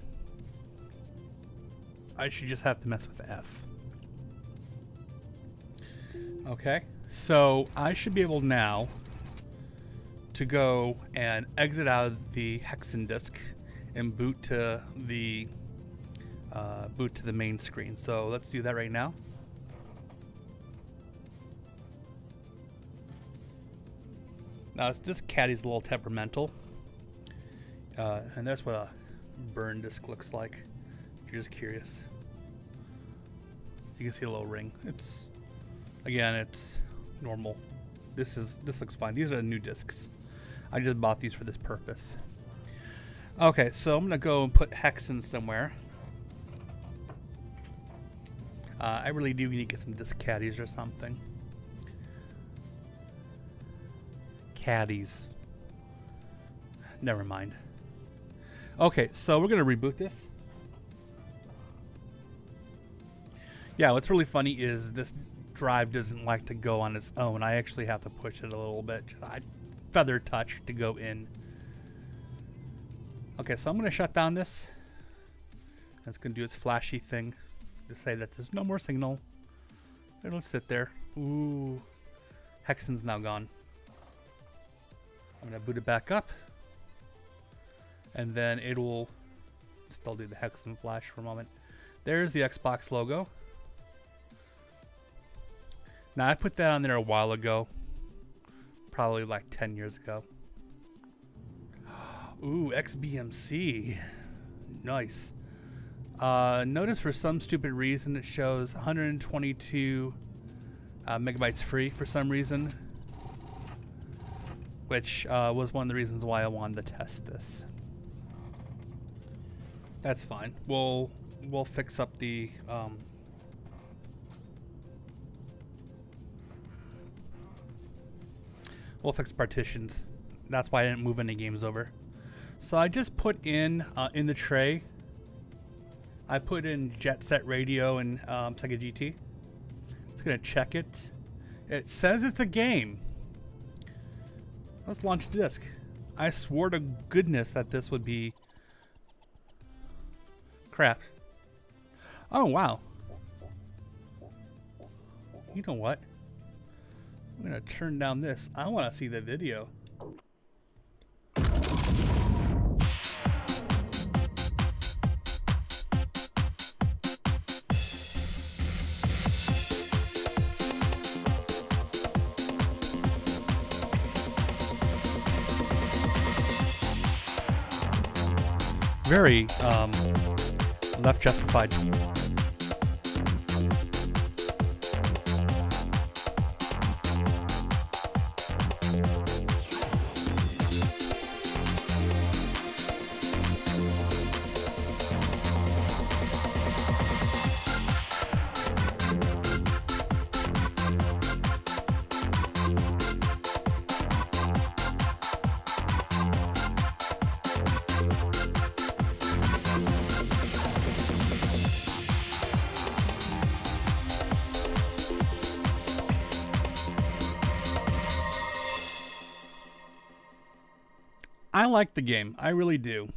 I should just have to mess with F. Okay, so I should be able now to go and exit out of the Hexen disk and boot to the main screen. So let's do that right now. Now this caddy's a little temperamental, and that's what a burn disk looks like. If you're just curious, you can see a little ring. It's normal. This looks fine. These are the new discs. I just bought these for this purpose. Okay, so I'm gonna go and put Hexen somewhere. I really do need to get some disc caddies or something. Caddies. Never mind. Okay, so we're gonna reboot this. Yeah, what's really funny is this drive doesn't like to go on its own. I actually have to push it a little bit. I feather touch to go in. Okay, so I'm gonna shut down this. It's going to do its flashy thing to say that there's no more signal. It'll sit there. Ooh. Hexen's now gone. I'm going to boot it back up. And then it will still do the Hexen flash for a moment. There's the Xbox logo. Now, I put that on there a while ago. Probably like 10 years ago. Ooh, XBMC. Nice. Notice for some stupid reason it shows 122 megabytes free for some reason. Which was one of the reasons why I wanted to test this. That's fine. We'll fix up the we'll fix partitions. That's why I didn't move any games over. So I just put in the tray. I put in Jet Set Radio and Sega GT. It's gonna check it. It says it's a game. Let's launch the disc. I swore to goodness that this would be crap. Oh wow. You know what? I'm gonna turn down this. I want to see the video. Very left justified. I like the game. I really do.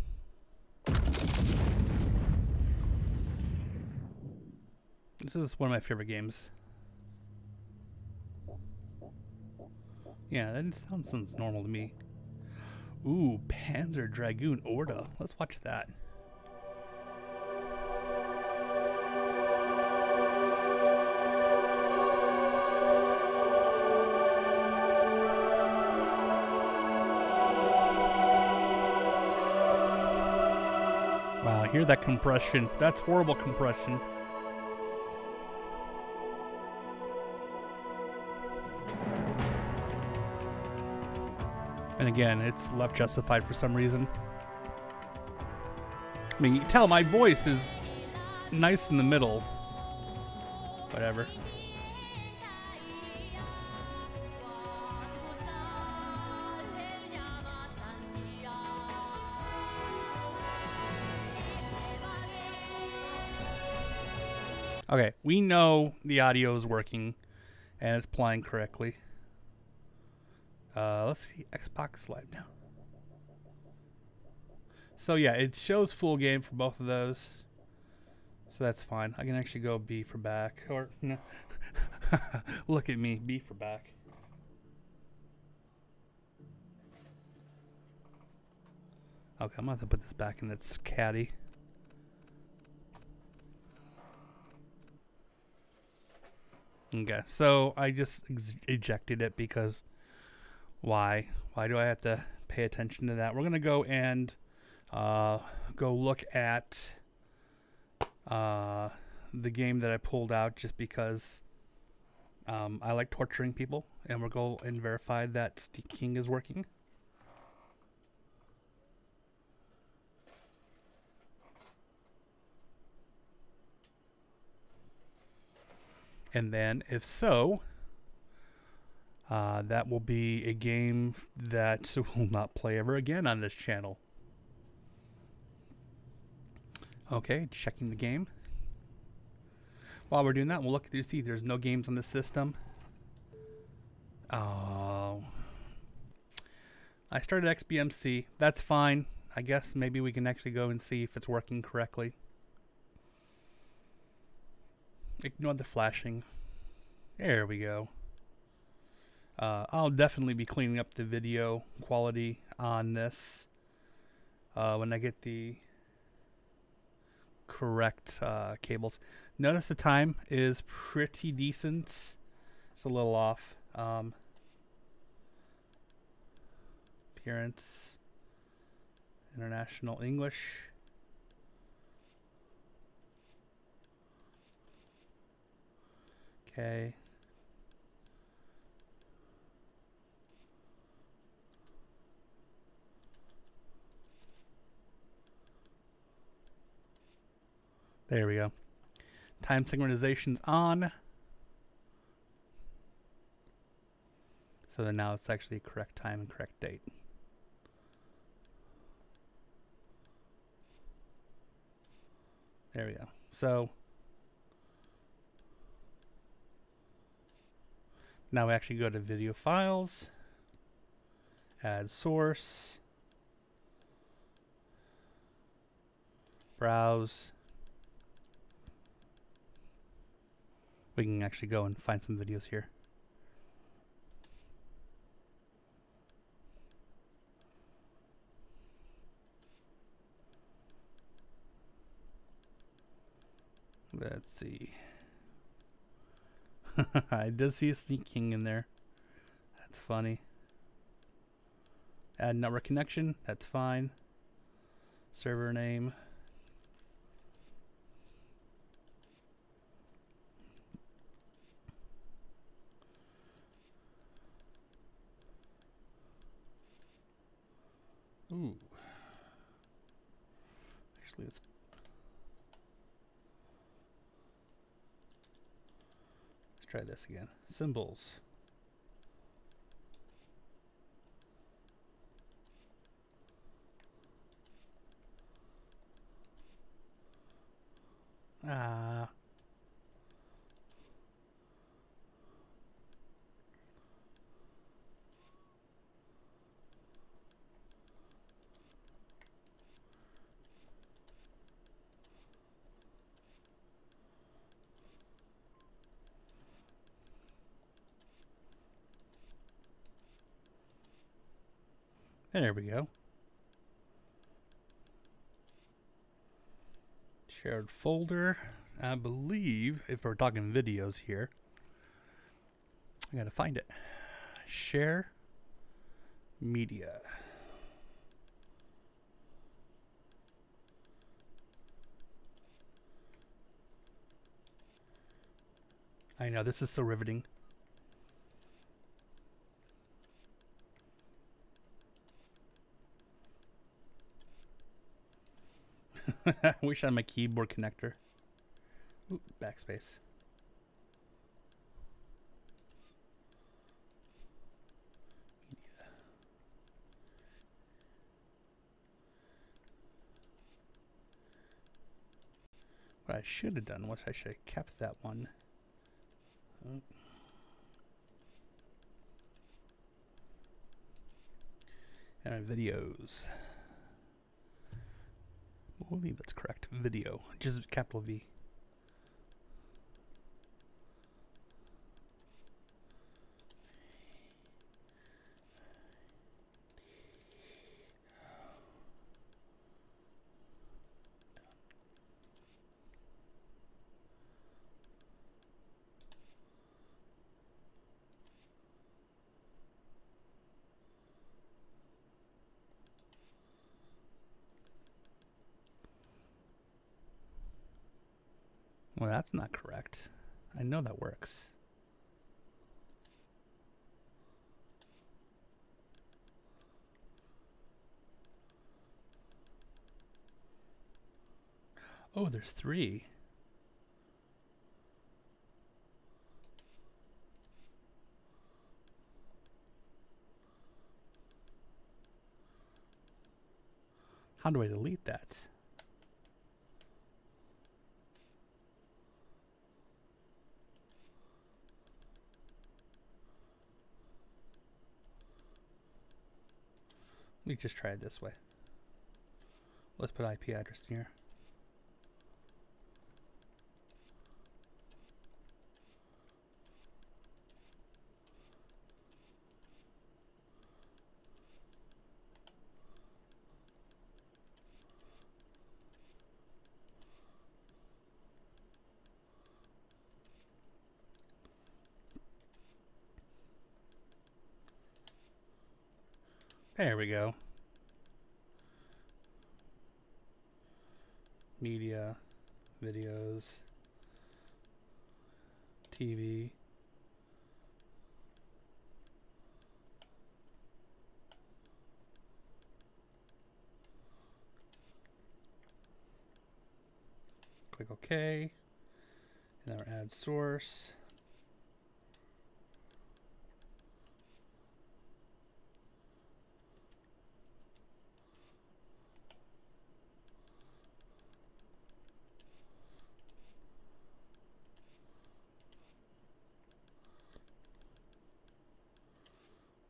This is one of my favorite games. Yeah, that sounds normal to me. Ooh, Panzer Dragoon Orta. Let's watch that. Wow, hear that compression. That's horrible compression. And again, it's left justified for some reason. I mean, you can tell my voice is nice in the middle. Whatever. Okay, we know the audio is working and it's playing correctly. Let's see Xbox Live now. So yeah, it shows full game for both of those. So that's fine. I can actually go B for back. Or, no. Look at me, B for back. Okay, I'm going to have to put this back in its caddy. Okay, so I just ejected it because why? Why do I have to pay attention to that? We're going to go and go look at the game that I pulled out just because I like torturing people, and we'll go and verify that Steking is working. And then, if so, that will be a game that will not play ever again on this channel. Okay, checking the game. While we're doing that, we'll look to see there's no games on the system. Oh. I started XBMC. That's fine. I guess maybe we can actually go and see if it's working correctly. Ignore the flashing. There we go. I'll definitely be cleaning up the video quality on this when I get the correct cables. Notice the time is pretty decent. It's a little off. Appearance. International English. Okay. There we go. Time synchronization's on. So then now it's actually correct time and correct date. There we go. So now we actually go to video files, add source, browse. We can actually go and find some videos here. Let's see. I did see a Sneak King in there. That's funny. Add network connection. That's fine. Server name. Ooh. Actually, let's try this again. Symbols. Ah. And there we go. Shared folder. I believe, if we're talking videos here, I gotta find it. Share media. I know, this is so riveting. I wish I had my keyboard connector. Ooh, backspace. Yeah. What I should have done was I should have kept that one. Oh. And videos. We'll believe that's correct. Video, just capital V. Well, that's not correct. I know that works. Oh, there's 3. How do I delete that? We just try it this way. Let's put IP address in here. There we go. Media, videos, TV. Click OK. And now add source.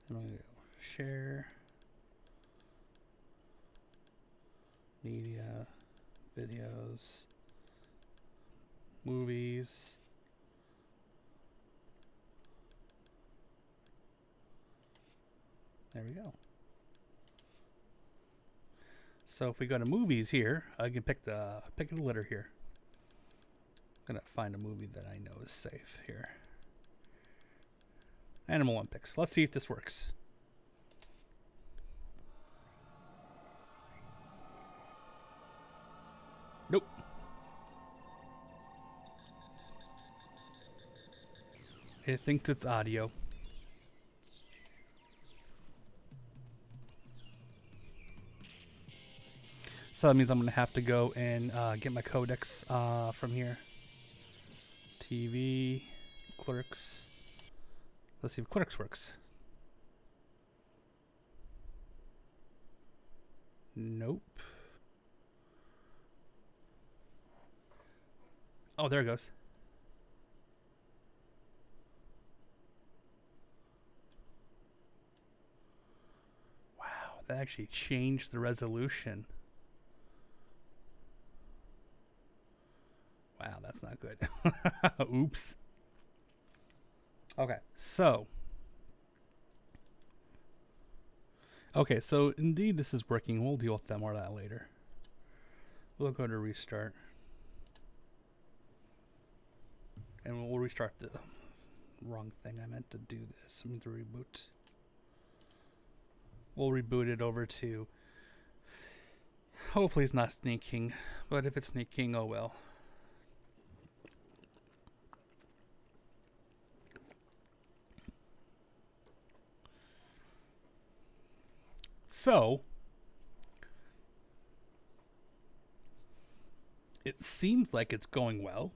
I'm going to go share, media, videos, movies. There we go. So if we go to movies here, I can pick a litter here. I'm gonna find a movie that I know is safe here. Animal Olympics. Let's see if this works. Nope. It thinks it's audio. So that means I'm going to have to go and get my codecs from here. TV, Clerks. Let's see if Clerks works. Nope. Oh, there it goes. Wow, that actually changed the resolution. Wow, that's not good. Oops. Okay, so. Okay, so indeed this is working. We'll deal with that more of that later. We'll go to restart. And we'll restart the wrong thing. I meant to do this. I meant to reboot. We'll reboot it over to. Hopefully it's not sneaking. But if it's sneaking, oh well. So, it seems like it's going well.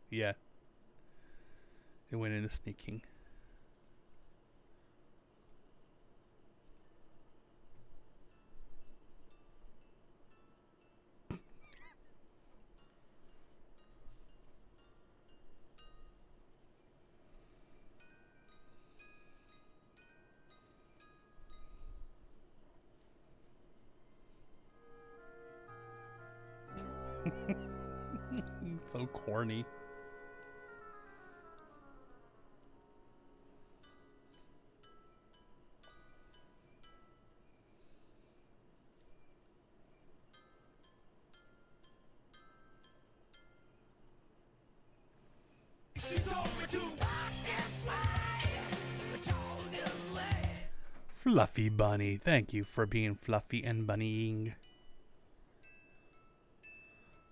Yeah. It went into sneaking. So corny. Fluffy Bunny. Thank you for being fluffy and bunnying.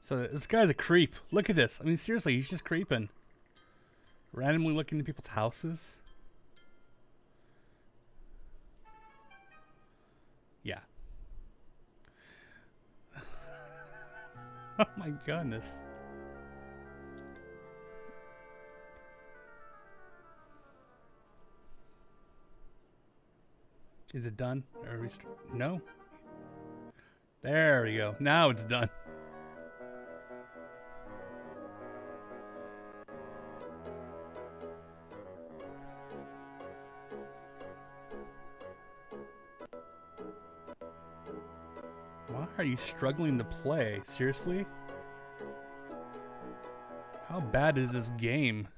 So this guy's a creep. Look at this. I mean, seriously, he's just creeping. Randomly looking into people's houses. Yeah. Oh my goodness. Is it done? Or no? There we go. Now it's done. Why are you struggling to play? Seriously? How bad is this game?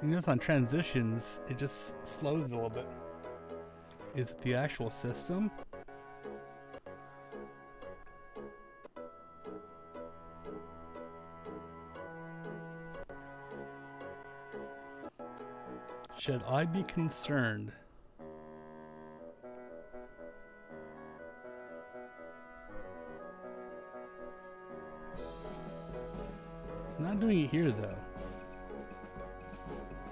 You notice on transitions, it just slows a little bit. Is it the actual system? Should I be concerned? Not doing it here though.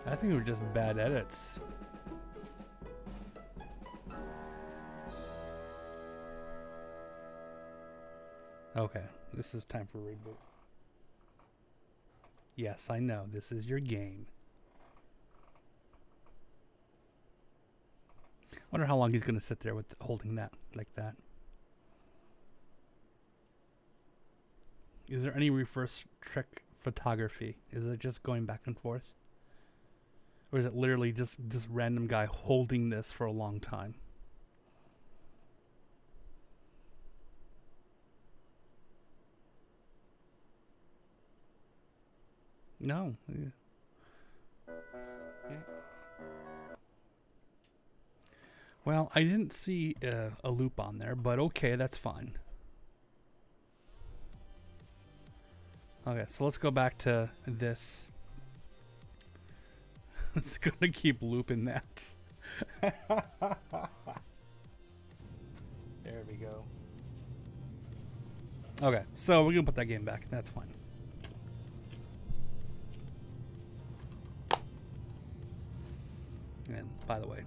I think it were just bad edits. Okay, this is time for a reboot. Yes, I know, this is your game. Wonder how long he's gonna sit there with holding that like that. Is there any reverse trick photography? Is it just going back and forth? Or is it literally just this random guy holding this for a long time? No. Yeah. Well, I didn't see a loop on there, but okay, that's fine. Okay, so let's go back to this. It's gonna keep looping that. There we go. Okay, so we're gonna put that game back. That's fine. And by the way,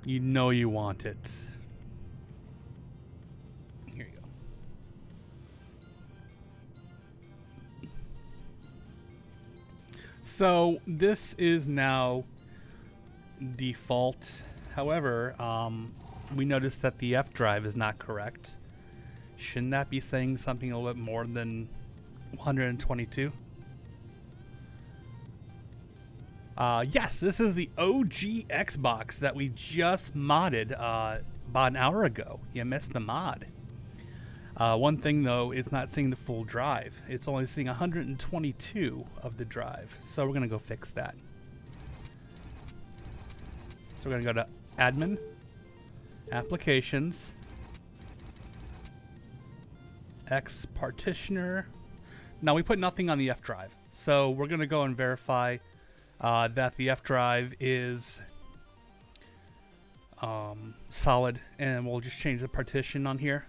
you know you want it. Here you go. So this is now default. However, we noticed that the F drive is not correct. Shouldn't that be saying something a little bit more than 122? Yes, this is the OG Xbox that we just modded about an hour ago. You missed the mod. One thing though, it's not seeing the full drive. It's only seeing 122 of the drive. So we're gonna go fix that. So we're gonna go to Admin, Applications, X Partitioner. Now we put nothing on the F drive. So we're gonna go and verify that the F drive is solid, and we'll just change the partition on here.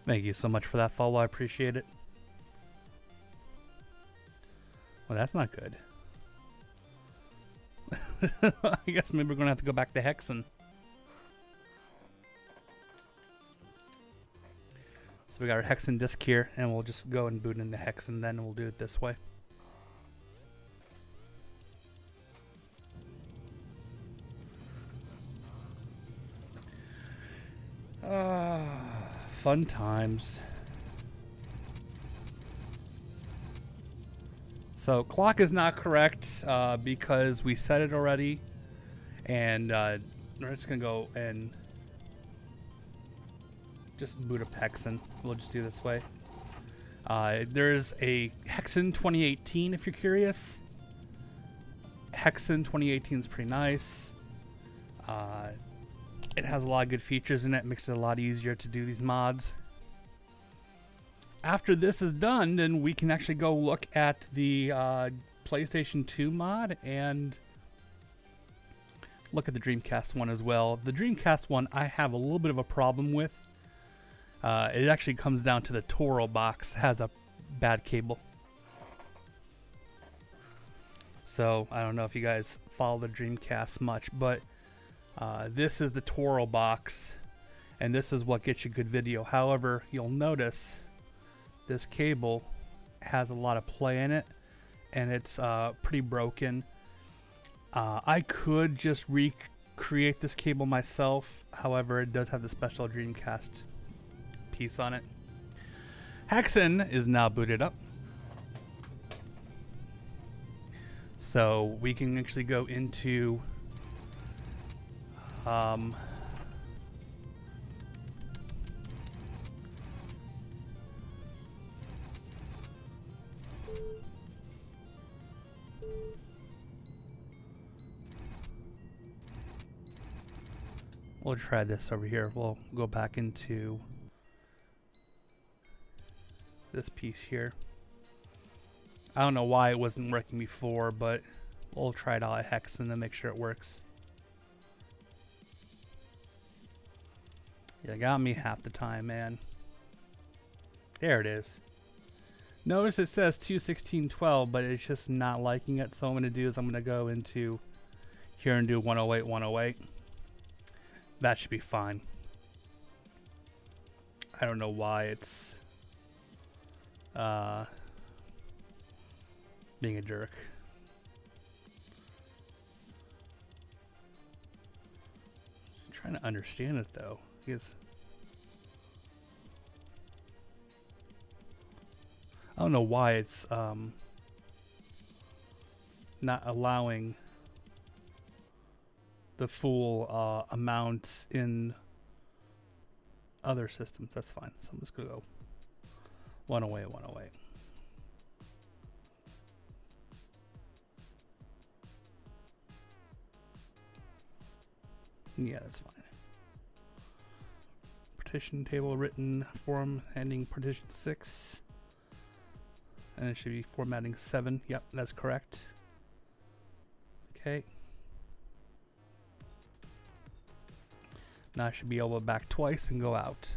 Thank you so much for that follow. I appreciate it. Well, that's not good. I guess maybe we're gonna have to go back to Hexen. So we got our Hexen disk here, and we'll just go and boot into Hexen, then we'll do it this way. Fun times. So clock is not correct because we set it already, and we're just gonna go and just boot up Hexen. We'll just do this way. There's a Hexen 2018 if you're curious. Hexen 2018 is pretty nice. It has a lot of good features in it. Makes it a lot easier to do these mods. After this is done, then we can actually go look at the PlayStation 2 mod and look at the Dreamcast one as well. The Dreamcast one I have a little bit of a problem with. It actually comes down to the Toro box has a bad cable. So I don't know if you guys follow the Dreamcast much, but this is the Toro box, and this is what gets you good video. However, you'll notice this cable has a lot of play in it, and it's pretty broken. I could just recreate this cable myself. However, it does have the special Dreamcast piece on it. Hexen is now booted up. So we can actually go into We'll try this over here. We'll go back into this piece here. I don't know why it wasn't working before, but we'll try it out at Hexen to make sure it works. Yeah, got me half the time, man. There it is. Notice it says 216.12, but it's just not liking it. So what I'm going to do is I'm going to go into here and do 108, 108. That should be fine. I don't know why it's being a jerk. I'm trying to understand it though, because I don't know why it's not allowing the full amount in other systems. That's fine. So I'm just gonna go 108, 108. Yeah, that's fine. Partition table written form ending partition 6. And it should be formatting 7. Yep, that's correct. Okay. Now I should be able to back twice and go out.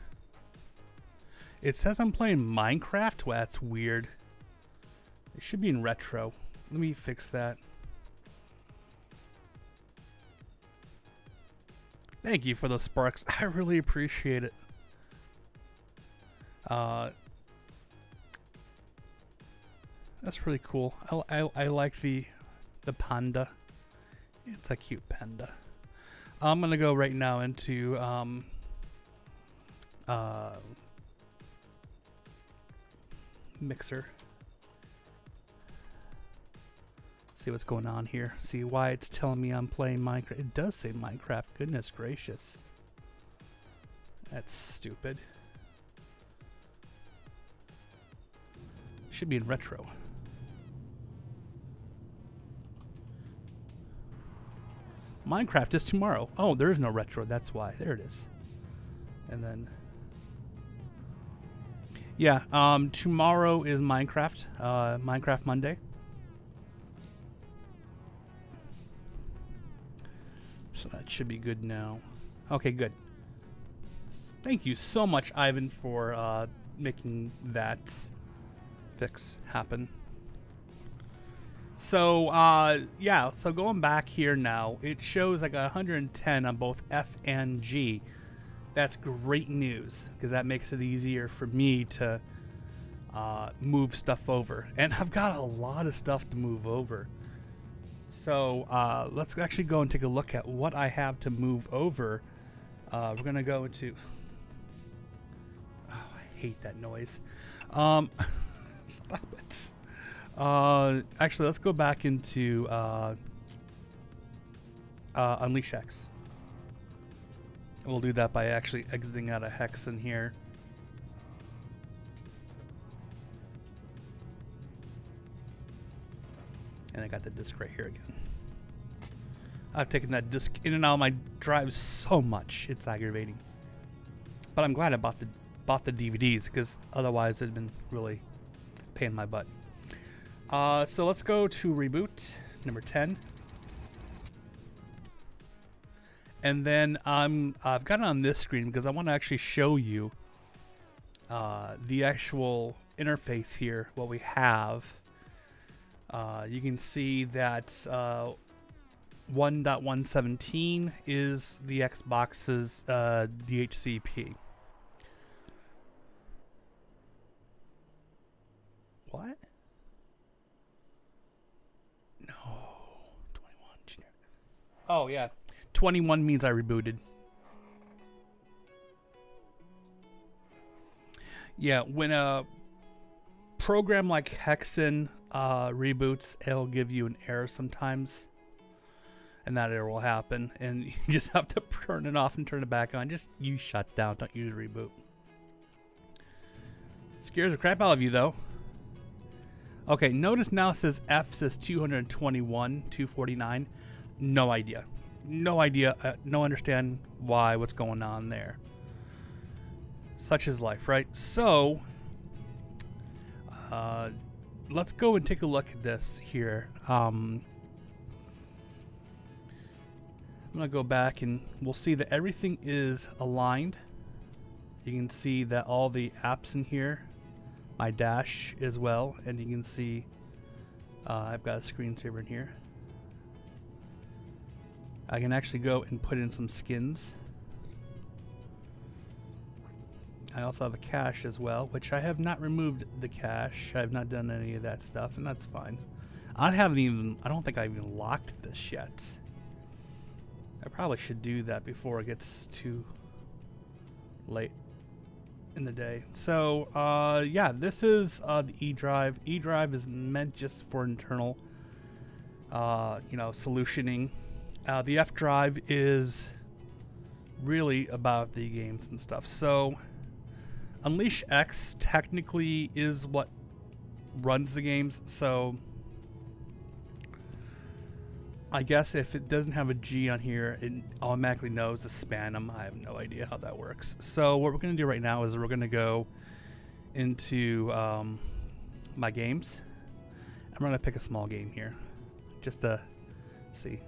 It says I'm playing Minecraft? Well, that's weird. It should be in retro. Let me fix that. Thank you for the sparks. I really appreciate it. That's really cool. I like the panda. It's a cute panda. I'm gonna go right now into Mixer. See what's going on here. See why it's telling me I'm playing Minecraft. It does say Minecraft. Goodness gracious. That's stupid. Should be in retro. Minecraft is tomorrow. Oh, there is no retro. That's why. There it is. And then, yeah, tomorrow is Minecraft. Minecraft Monday. So that should be good now. Okay, good. Thank you so much, Ivan, for making that fix happen. So, yeah, so going back here now, it shows like 110 on both F and G. That's great news, because that makes it easier for me to move stuff over. And I've got a lot of stuff to move over. So, let's actually go and take a look at what I have to move over. We're going to go into... Oh, I hate that noise. Stop it. Actually, let's go back into Unleash X. We'll do that by actually exiting out of Hexen here. And I got the disc right here again. I've taken that disc in and out of my drive so much, it's aggravating. But I'm glad I bought the DVDs, because otherwise it'd been really a pain in my butt. So let's go to reboot number 10, and then I've got it on this screen because I want to actually show you the actual interface here. What we have, you can see that 1.117 is the Xbox's DHCP. What? Oh, yeah. 21 means I rebooted. Yeah, when a program like Hexen reboots, it'll give you an error sometimes. And that error will happen. And you just have to turn it off and turn it back on. Just use shutdown, don't use reboot. Scares the crap out of you, though. Okay, notice now it says F says 221, 249. No idea. no idea, no understand what's going on there. Such is life, right? So, let's go and take a look at this here. I'm gonna go back and we'll see that everything is aligned. You can see that all the apps in here, my dash as well, and you can see I've got a screensaver in here. I can actually go and put in some skins. I also have a cache as well, which I have not removed the cache. I have not done any of that stuff, and that's fine. I don't think I've even locked this yet. I probably should do that before it gets too late in the day. So, yeah, this is the eDrive. eDrive is meant just for internal, solutioning. The F drive is really about the games and stuff. So, Unleash X technically is what runs the games. So, I guess if it doesn't have a G on here, it automatically knows to span them. I have no idea how that works. So, what we're going to do right now is we're going to go into my games. I'm going to pick a small game here just to see.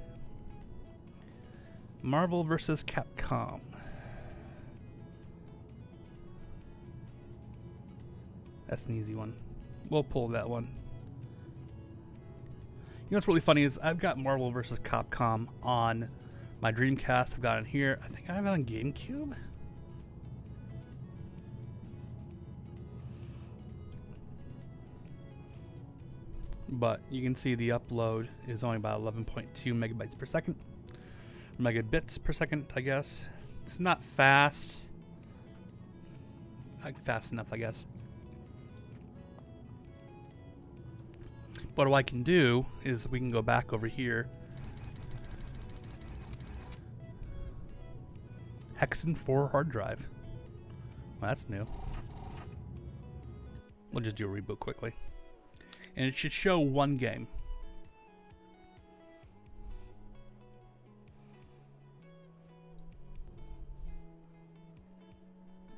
Marvel vs. Capcom. That's an easy one. We'll pull that one. You know what's really funny is I've got Marvel vs. Capcom on my Dreamcast. I've got it here. I think I have it on GameCube. But you can see the upload is only about 11.2 megabytes per second. Megabits per second, I guess. It's not fast. Not fast enough, I guess. But what I can do is we can go back over here. Hexen 4 hard drive. Well, that's new. We'll just do a reboot quickly. And it should show one game.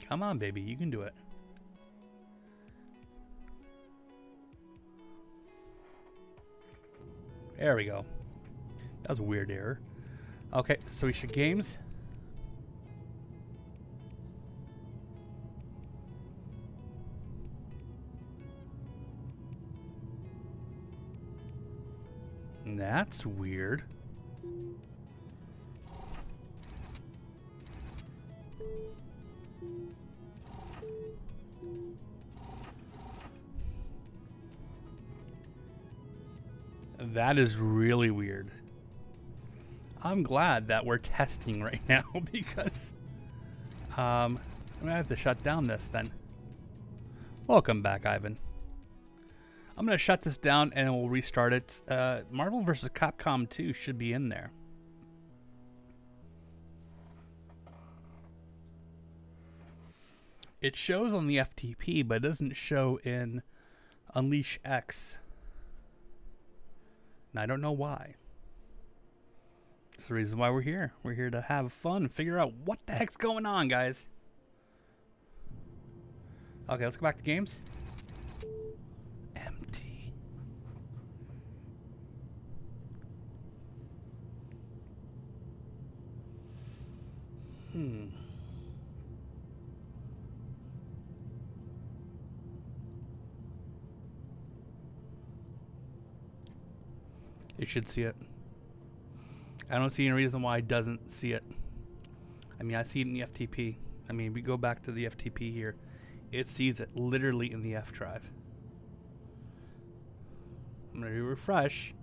Come on, baby, you can do it. There we go. That was a weird error. Okay, so we should games. That's weird. That is really weird. I'm glad that we're testing right now because I'm gonna have to shut down this then. Welcome back, Ivan. I'm gonna shut this down and we'll restart it. Marvel vs. Capcom 2 should be in there. It shows on the FTP, but it doesn't show in Unleash X. And I don't know why. That's the reason why we're here. We're here to have fun and figure out what the heck's going on, guys. Okay, let's go back to games. Empty. You should see it. I don't see any reason why it doesn't see it. I mean, I see it in the FTP. I mean, we go back to the FTP here. It sees it literally in the F drive. I'm going to refresh,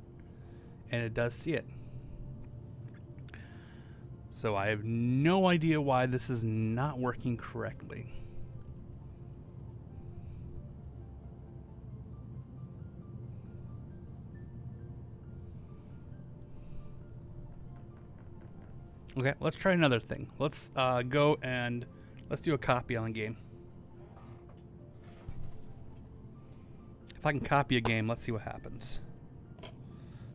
and it does see it. So I have no idea why this is not working correctly. Okay, let's try another thing. Let's go and let's do a copy on a game. If I can copy a game, let's see what happens.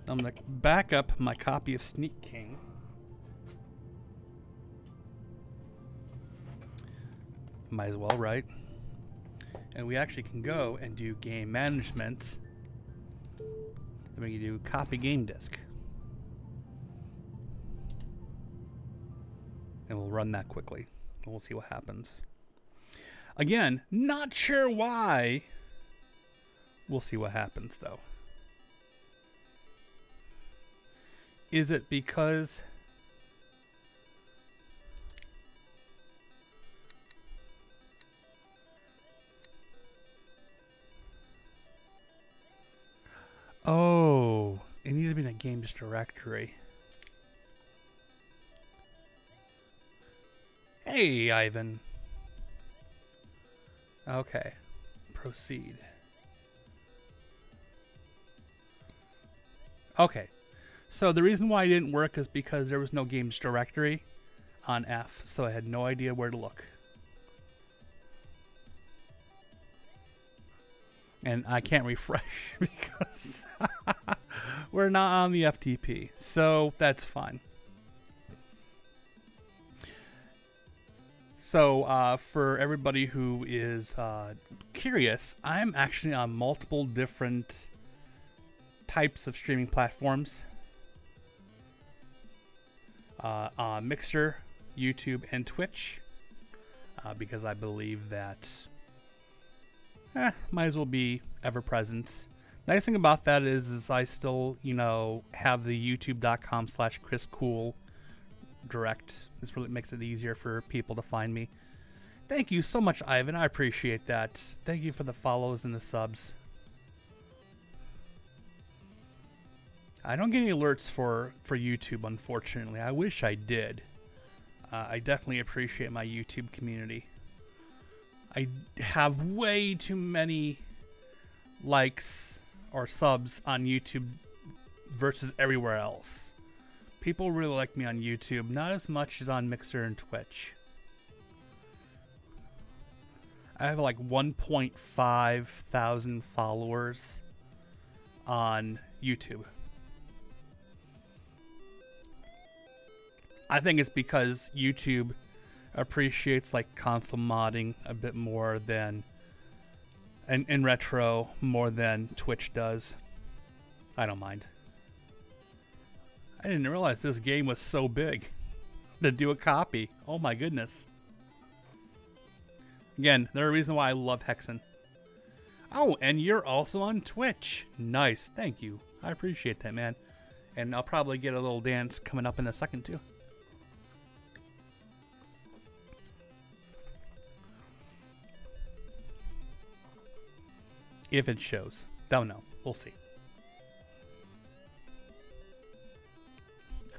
I'm going to back up my copy of Sneak King. Might as well, right? And we actually can go and do game management. Then we can do copy game disk. And we'll run that quickly. And we'll see what happens. Again, not sure why. We'll see what happens, though. Is it because... Oh, it needs to be in a games directory. Hey, Ivan. Okay, proceed. Okay, so the reason why it didn't work is because there was no games directory on F, so I had no idea where to look. And I can't refresh because we're not on the FTP, so that's fine. So for everybody who is curious, I'm actually on multiple different types of streaming platforms. On Mixer, YouTube, and Twitch, because I believe that might as well be ever present. Nice thing about that is I still, you know, have the youtube.com/ChrisCool direct. This really makes it easier for people to find me. Thank you so much, Ivan. I appreciate that. Thank you for the follows and the subs. I don't get any alerts for YouTube, unfortunately. I wish I did. I definitely appreciate my YouTube community. I have way too many likes or subs on YouTube versus everywhere else. People really like me on YouTube, not as much as on Mixer and Twitch. I have like 1.5 thousand followers on YouTube. I think it's because YouTube appreciates like console modding a bit more than in retro more than Twitch does. I don't mind. I didn't realize this game was so big to do a copy. Oh my goodness. Again, another reason why I love Hexen. Oh, and you're also on Twitch. Nice, thank you. I appreciate that, man. And I'll probably get a little dance coming up in a second too. If it shows. Don't know. We'll see.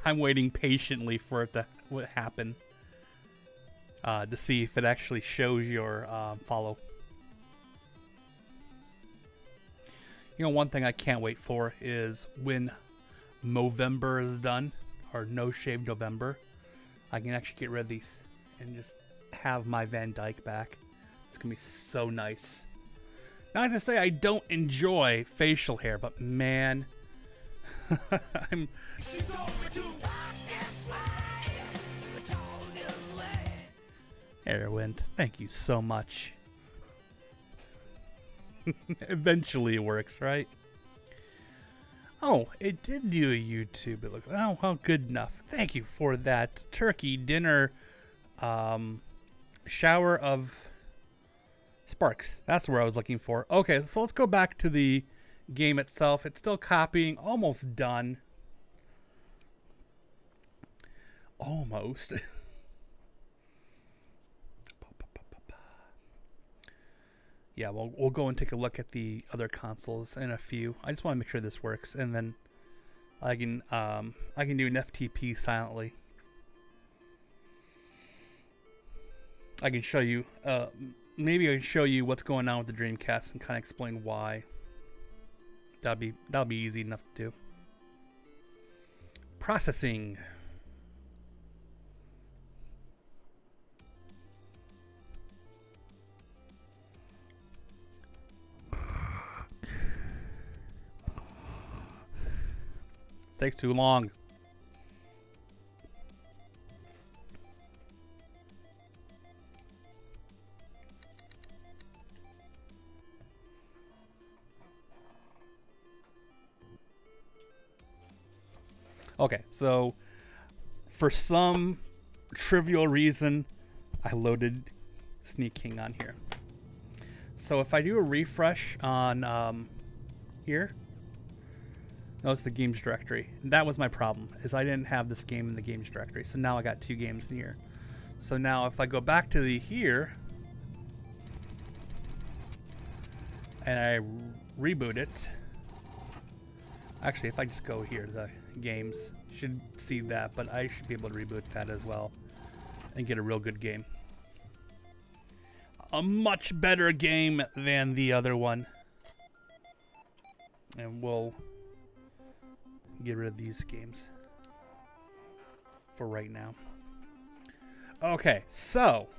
I'm waiting patiently for it to happen. To see if it actually shows your follow. You know, one thing I can't wait for is when Movember is done, or No Shave November, I can actually get rid of these and just have my Van Dyke back. It's gonna be so nice. Not to say I don't enjoy facial hair, but man, I'm... Erwin, thank you so much. Eventually it works, right? Oh, it did do a YouTube. It looked, oh, well, good enough. Thank you for that turkey dinner shower of sparks. That's where I was looking for. Okay, so let's go back to the game itself. It's still copying, almost done. Almost. Yeah, we'll go and take a look at the other consoles in a few. I just want to make sure this works, and then I can do an FTP silently. I can show you. Maybe I can show you what's going on with the Dreamcast and kind of explain why. That'll be easy enough to do. Processing. This takes too long. Okay, so for some trivial reason, I loaded Sneak King on here. So if I do a refresh on here, no, it's the games directory. That was my problem, is I didn't have this game in the games directory. So now I got 2 games in here. So now if I go back to the here and I reboot it, actually if I just go here, the games, should see that, but I should be able to reboot that as well and get a real good game. A much better game than the other one. And we'll get rid of these games for right now. Okay, so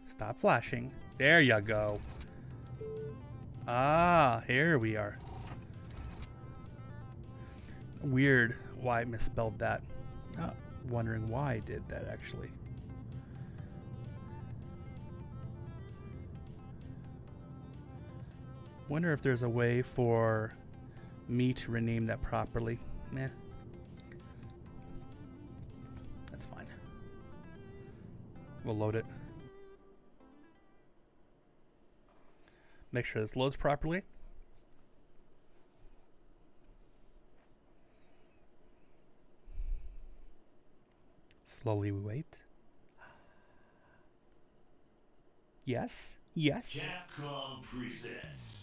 stop flashing. There you go. Ah, here we are. Weird why I misspelled that. Wondering why I did that actually. Wonder if there's a way for me to rename that properly. Meh. That's fine. We'll load it. Make sure this loads properly. Slowly we wait. Yes. Yes. Capcom presents.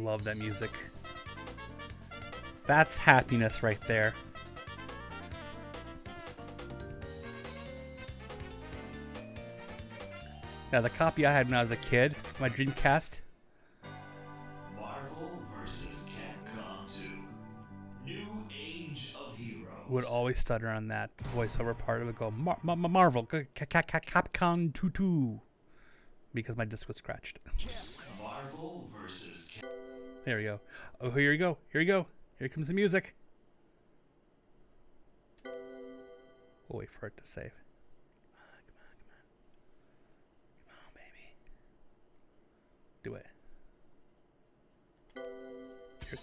Love that music. That's happiness right there. Yeah, the copy I had when I was a kid, my Dreamcast. Marvel vs. Capcom 2. New Age of Heroes. Would always stutter on that voiceover part. It would go Marvel, Capcom 2, because my disc was scratched. Marvel vs. There we go. Oh, here we go. Here we go. Here comes the music. We'll wait for it to save. Come on, baby. Do it. Here.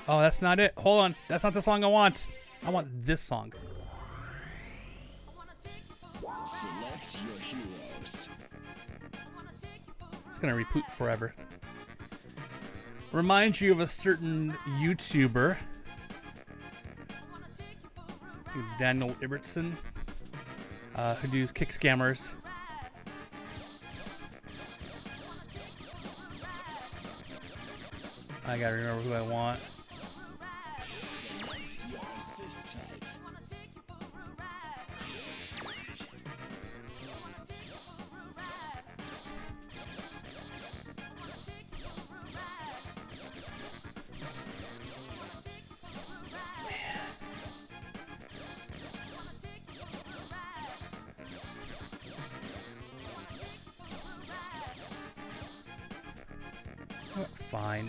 Oh, that's not it. Hold on. That's not the song I want. I want this song. Select your heroes. It's gonna reboot forever. Reminds you of a certain YouTuber, Daniel Ibbotson, who does kick scammers. I gotta remember who I want. Fine.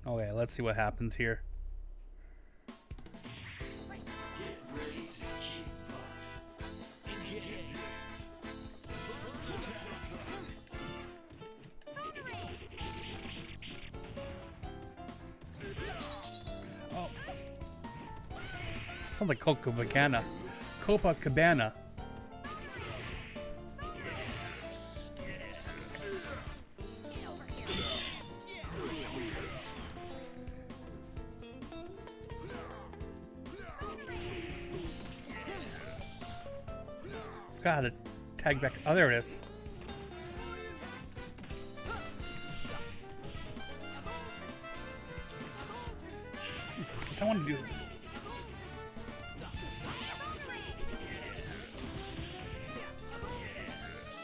Okay, let's see what happens here. Sounds like Copacabana. Copacabana. God, the tag back. Oh, there it is. What I want to do.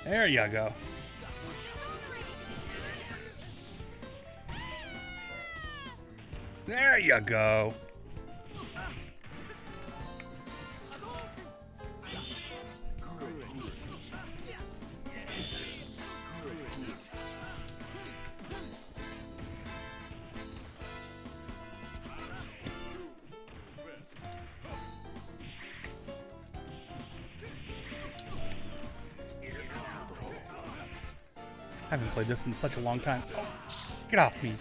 There you go. There you go. I haven't played this in such a long time. Oh, get off me.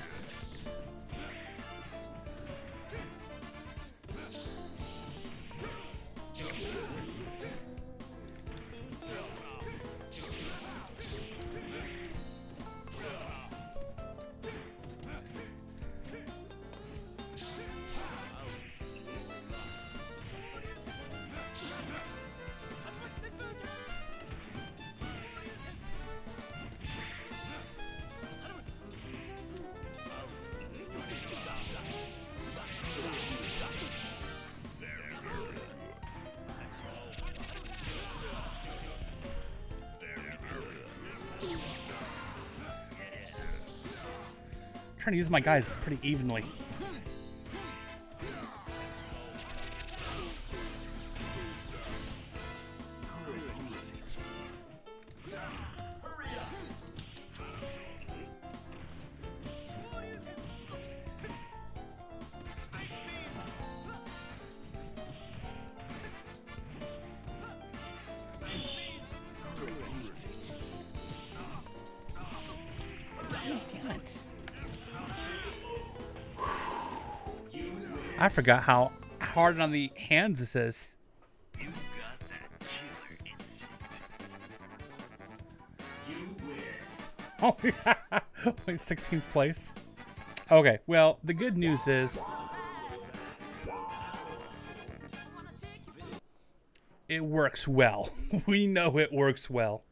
Trying to use my guys pretty evenly. Damn it. I forgot how hard on the hands this is. Oh, yeah. Like 16th place. Okay, well, the good news is it works well. We know it works well.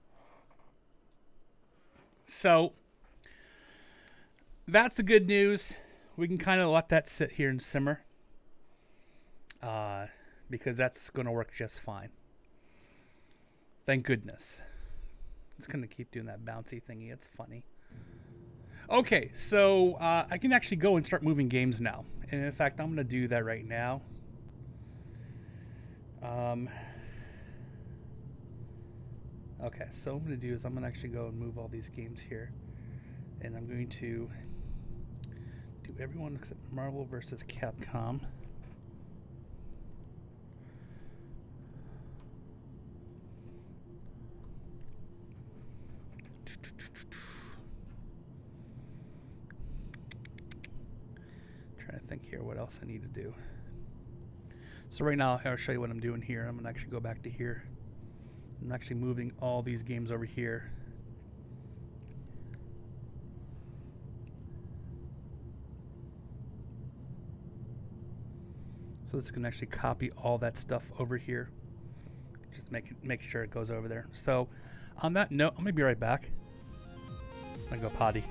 So, that's the good news. We can kind of let that sit here and simmer. Because that's going to work just fine. Thank goodness. It's going to keep doing that bouncy thingy. It's funny. Okay, so I can actually go and start moving games now. And in fact, I'm going to do that right now. Okay, so what I'm going to do is I'm going to actually go and move all these games here. And I'm going to do everyone except Marvel vs. Capcom. Trying to think here what else I need to do. So right now I'll show you what I'm doing here. I'm gonna actually go back to here. I'm actually moving all these games over here. So this can actually copy all that stuff over here. Just make sure it goes over there. So on that note, I'm gonna be right back. I'm gonna go potty.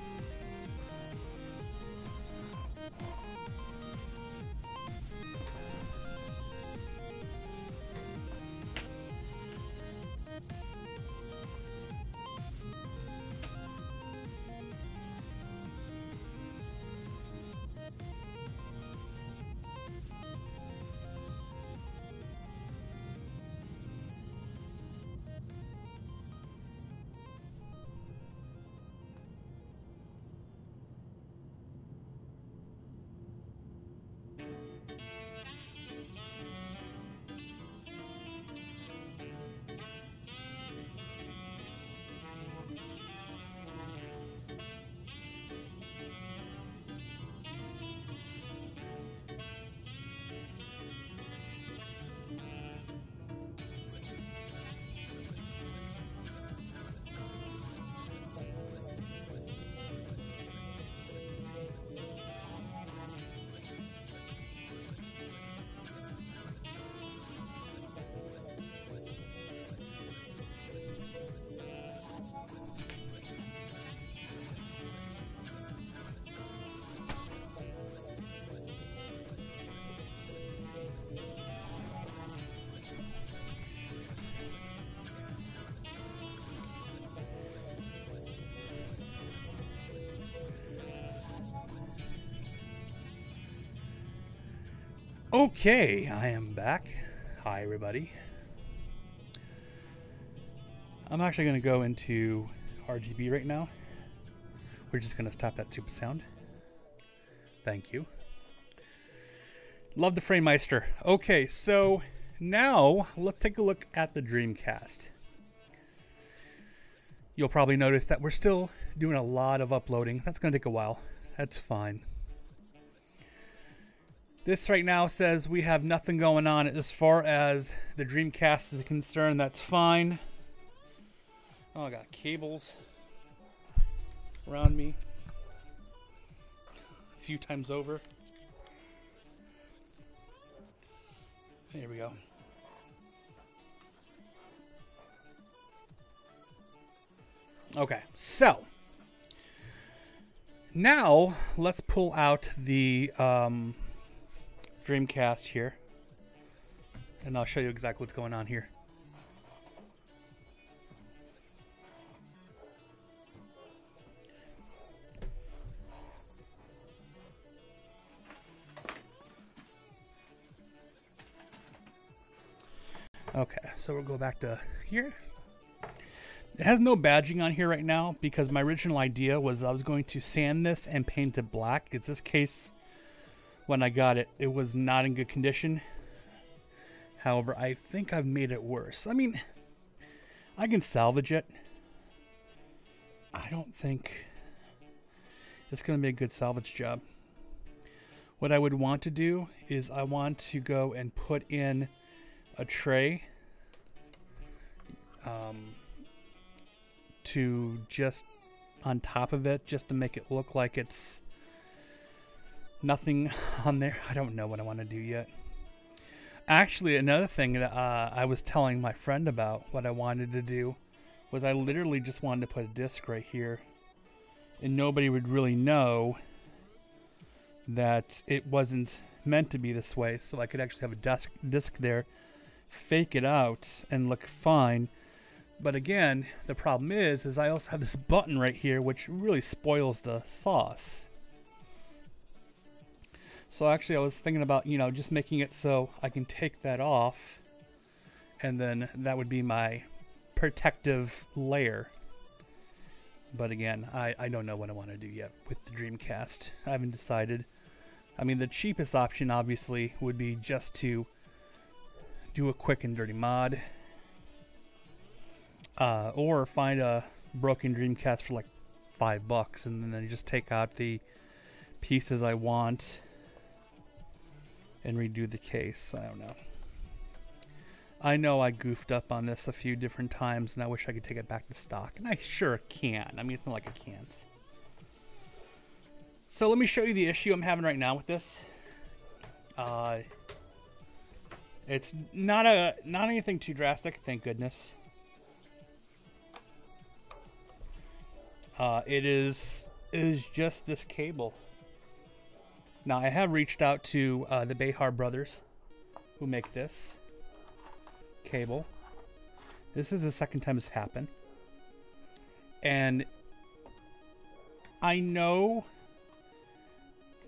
Okay, I am back. Hi, everybody. I'm actually going to go into RGB right now. We're just going to stop that stupid sound. Thank you. Love the Framemeister. Okay, so now let's take a look at the Dreamcast. You'll probably notice that we're still doing a lot of uploading. That's going to take a while. That's fine. This right now says we have nothing going on as far as the Dreamcast is concerned. That's fine. Oh, I got cables around me a few times over. Here we go. Okay, so now let's pull out the Dreamcast here, and I'll show you exactly what's going on here. Okay, so we'll go back to here. It has no badging on here right now because my original idea was I was going to sand this and paint it black. It's this case, when I got it, it was not in good condition. However, I think I've made it worse. I mean, I can salvage it. I don't think it's going to be a good salvage job. What I would want to do is I want to go and put in a tray to just on top of it, just to make it look like it's nothing on there. I don't know what I want to do yet. Actually, another thing that I was telling my friend about what I wanted to do was I literally just wanted to put a disc right here, and nobody would really know that it wasn't meant to be this way, so I could actually have a disc there, fake it out, and look fine. But again, the problem is I also have this button right here, which really spoils the sauce. So actually I was thinking about, you know, just making it so I can take that off, and then that would be my protective layer. But again, I don't know what I want to do yet with the Dreamcast. I haven't decided. I mean, the cheapest option obviously would be just to do a quick and dirty mod. Or find a broken Dreamcast for like $5 and then just take out the pieces I want and redo the case. I don't know. I know I goofed up on this a few different times and I wish I could take it back to stock. And I sure can. I mean, it's not like I can't. So let me show you the issue I'm having right now with this. It's not anything too drastic, thank goodness. It is just this cable. Now, I have reached out to the Behar brothers who make this cable. This is the second time it's happened. And I know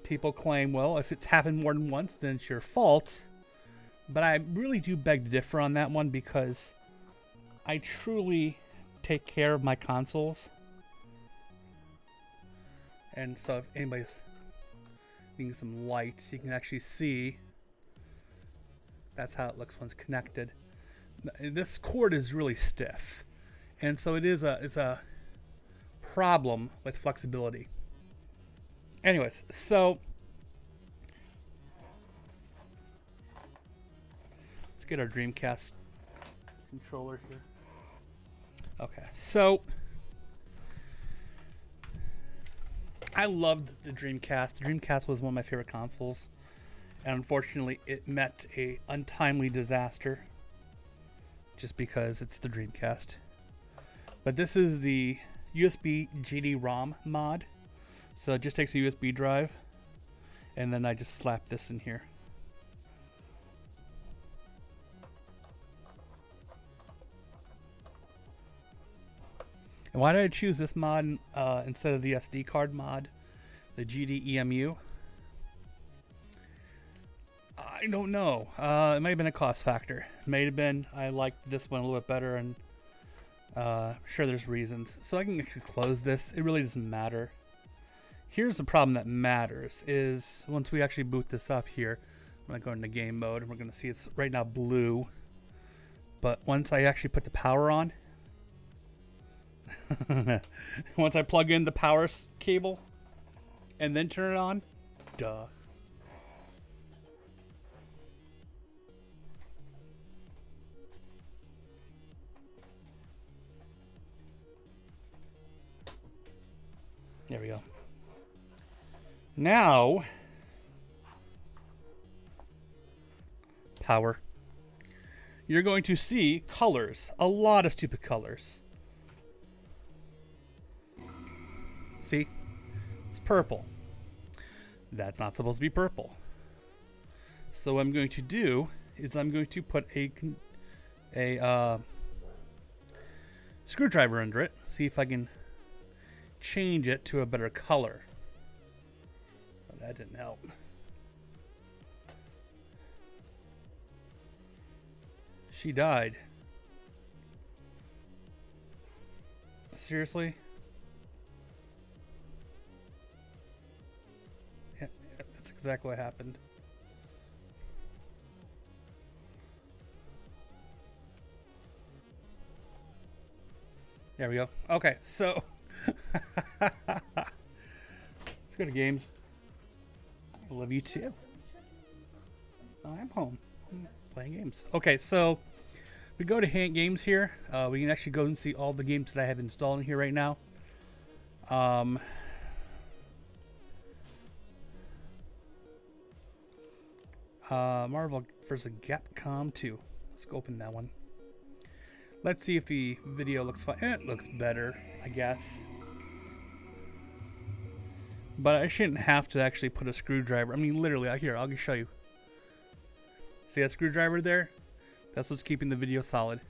people claim, well, if it's happened more than once, then it's your fault. But I really do beg to differ on that one because I truly take care of my consoles. And so if anybody's needing some light, you can actually see that's how it looks when it's connected. This cord is really stiff, and so it's a problem with flexibility. Anyways, so let's get our Dreamcast controller here. Okay, so I loved the Dreamcast. The Dreamcast was one of my favorite consoles, and unfortunately it met a untimely disaster just because it's the Dreamcast. But this is the USB GD-ROM mod, so it just takes a USB drive and then I just slap this in here. And why did I choose this mod instead of the SD card mod, the GD-EMU? I don't know. It might have been a cost factor. May have been. I liked this one a little bit better, and sure, there's reasons. So I can actually close this. It really doesn't matter. Here's the problem that matters is once we actually boot this up here, I'm going to go into game mode, and we're going to see it's right now blue. But once I actually put the power on, once I plug in the power cable and then turn it on, duh. There we go. Now, power. You're going to see colors. A lot of stupid colors. See? It's purple. That's not supposed to be purple. So what I'm going to do is I'm going to put a screwdriver under it. See if I can change it to a better color. Oh, that didn't help. She died. Seriously? Yeah, that's exactly what happened. There we go. Okay, so let's go to games. I love you too. I'm home. I'm playing games. Okay, so we go to games here. We can actually go and see all the games that I have installed in here right now. Marvel vs. Capcom 2. Let's go open that one. Let's see if the video looks fine. It looks better, I guess. But I shouldn't have to actually put a screwdriver. I mean, literally, here, I'll just show you. See that screwdriver there? That's what's keeping the video solid.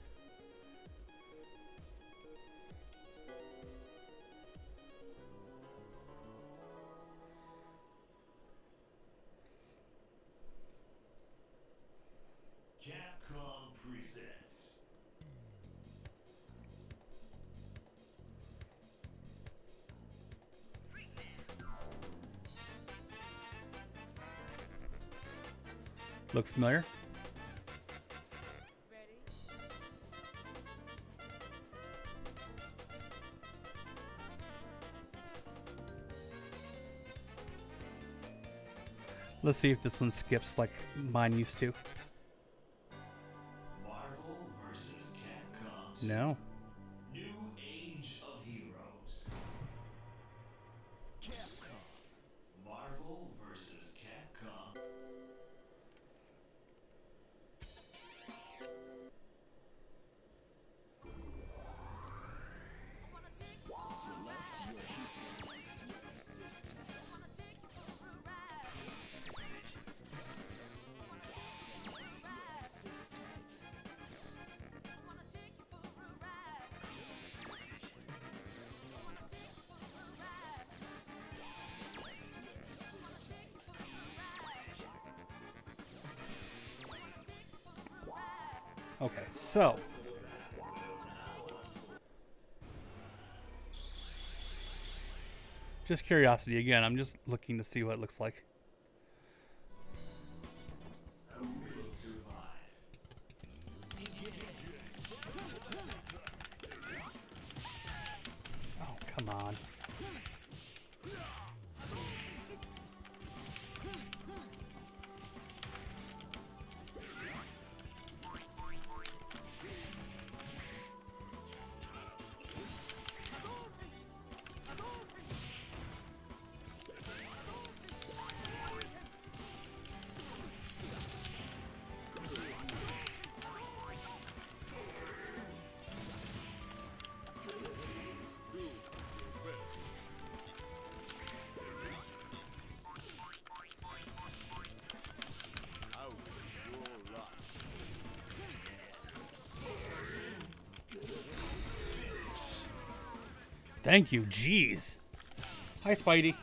Capcom presents Look familiar? Let's see if this one skips like mine used to. Marvel vs. Capcom 2. No. New Age of Heroes. Capcom. Marvel vs. Capcom. Okay, so just curiosity again. I'm just looking to see what it looks like. Oh, come on. Thank you, jeez. Hi, Spidey.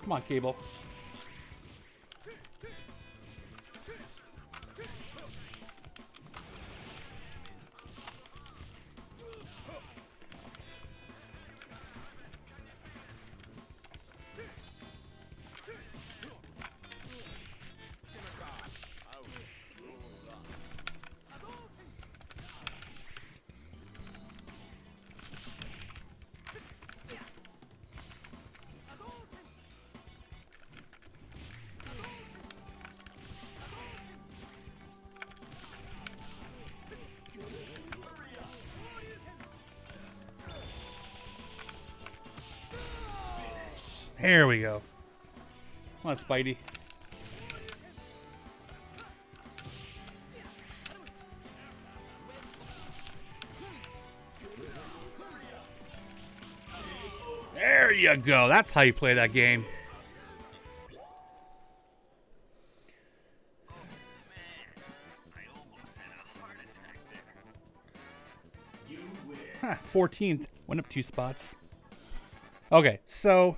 Come on, Cable. There we go. Come on, Spidey. There you go. That's how you play that game. Huh, 14th. Went up 2 spots. Okay, so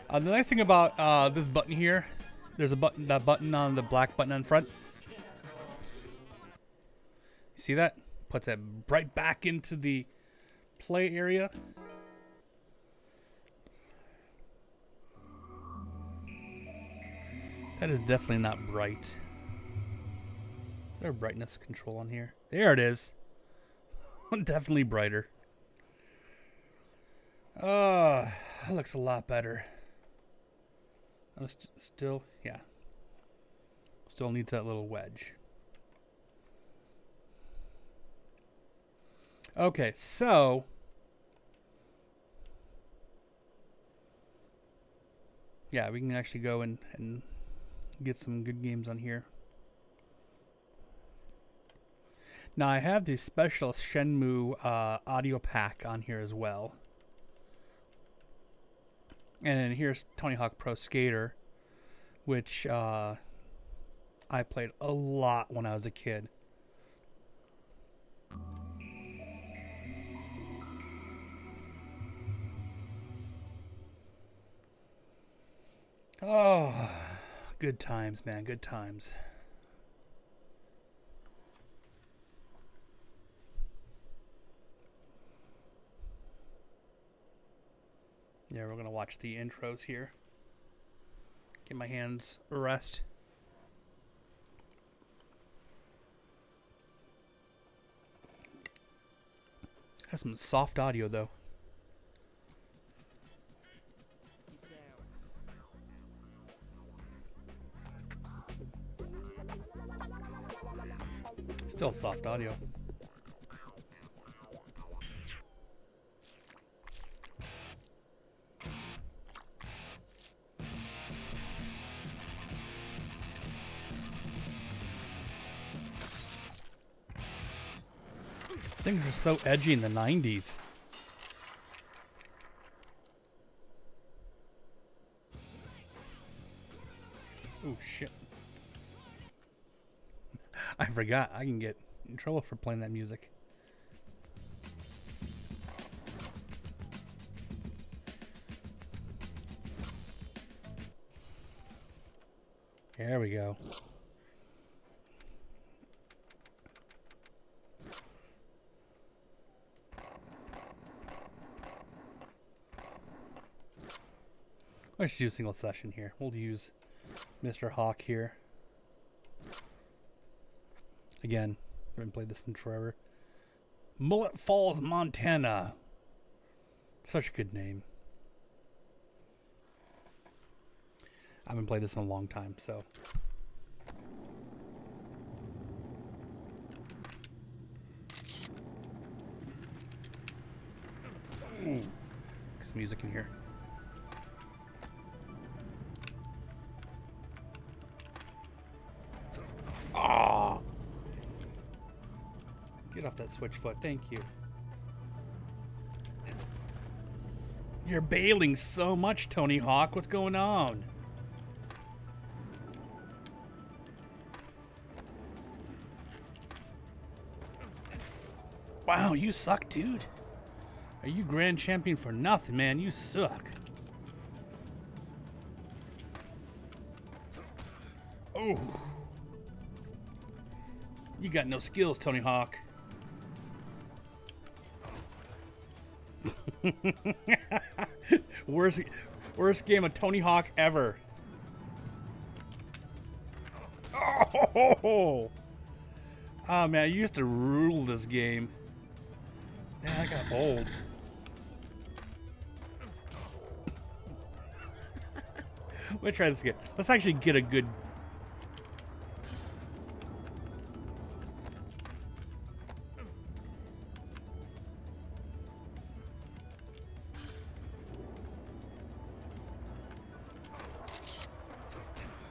the nice thing about this button here, there's a button, that button on the black button on front. You see that? Puts it right back into the play area. That is definitely not bright. Is there a brightness control on here? There it is. Definitely brighter. That looks a lot better. Still, yeah. Still needs that little wedge. Okay, so yeah, we can actually go and get some good games on here. Now I have the special Shenmue audio pack on here as well. And then here's Tony Hawk Pro Skater, which I played a lot when I was a kid. Oh, good times, man, good times. Yeah, we're going to watch the intros here. Get my hands a rest. Has some soft audio, though. Still soft audio. Things are so edgy in the 90s. Oh shit. I forgot I can get in trouble for playing that music. There we go. Let's do a single session here. We'll use Mr. Hawk here. Again, I haven't played this in forever. Mullet Falls, Montana. Such a good name. I haven't played this in a long time, so. Ooh. There's music in here. Ah! Get off that switch foot, thank you. You're bailing so much, Tony Hawk. What's going on? Wow, you suck, dude. Are you grand champion for nothing, man? You suck. Oh. You got no skills, Tony Hawk. worst game of Tony Hawk ever. Oh, oh man, I used to rule this game. Man, I got old. Let's try this again. Let's actually get a good.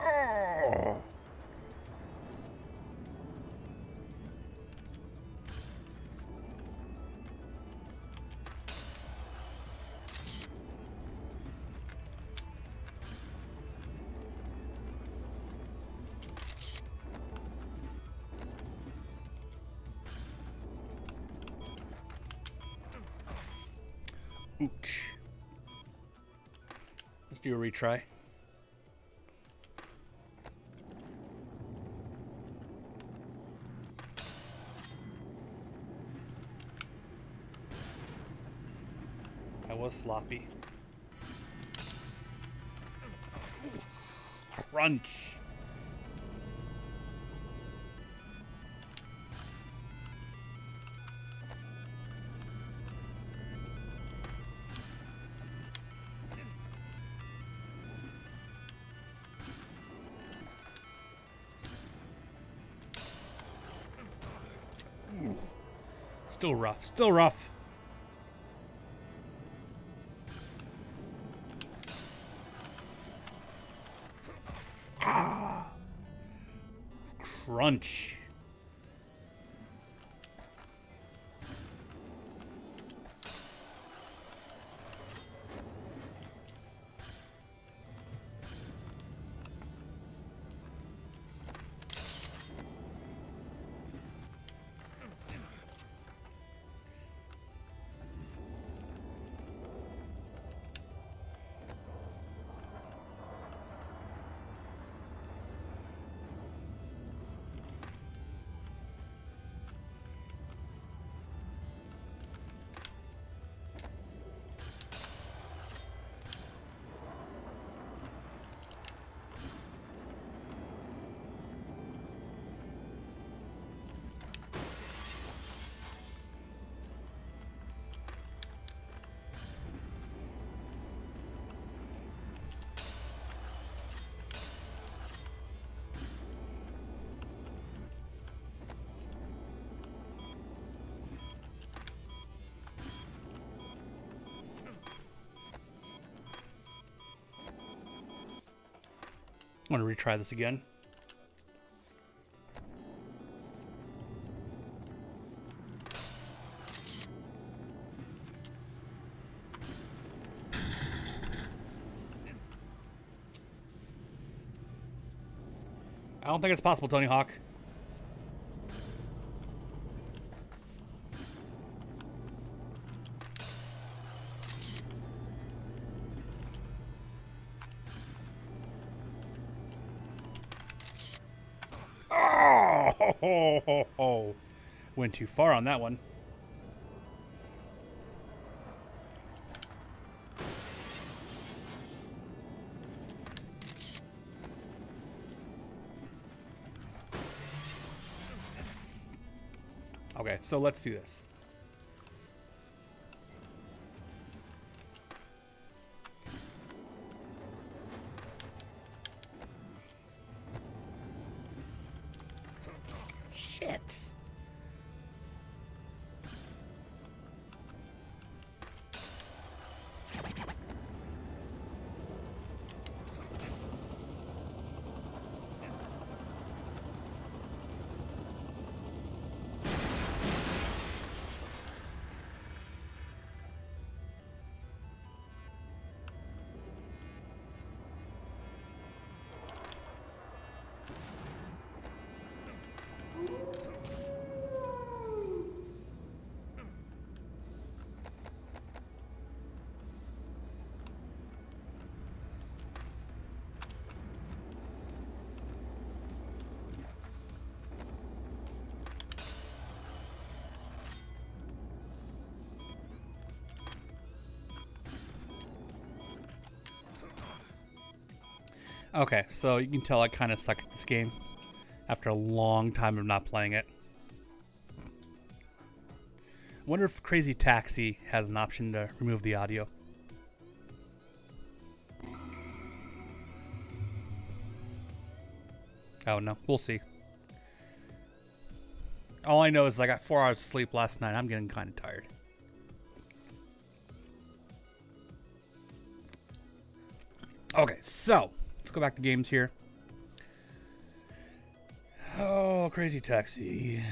Oh. Ouch. Let's do a retry. I was sloppy. Crunch. Still rough. Still rough. Ah. Crunch. I'm going to retry this again. I don't think it's possible, Tony Hawk. Oh, went too far on that one. Okay, so let's do this. Shit. Okay, so you can tell I kind of suck at this game after a long time of not playing it. I wonder if Crazy Taxi has an option to remove the audio. Oh no, we'll see. All I know is I got 4 hours of sleep last night. I'm getting kind of tired. Okay, so let's go back to games here. Oh, Crazy Taxi.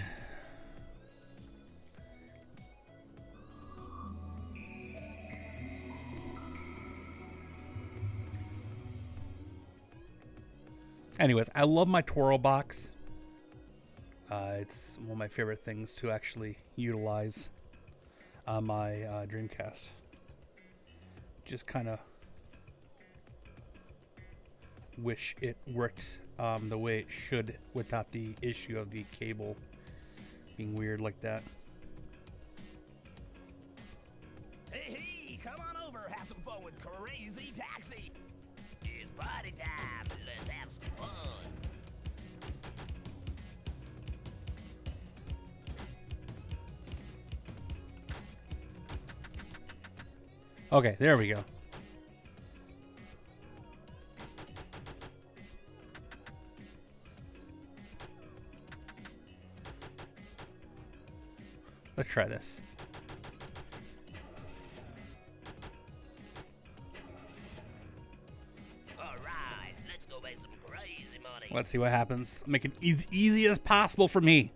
Anyways, I love my Toro box. It's one of my favorite things to actually utilize on my Dreamcast. Just kind of wish it worked the way it should without the issue of the cable being weird like that. Hey, come on over, have some fun with Crazy Taxi. It's party time, let's have some fun. Okay, there we go. Let's try this. All right, let's go make some crazy money. Let's see what happens. Make it as easy as possible for me.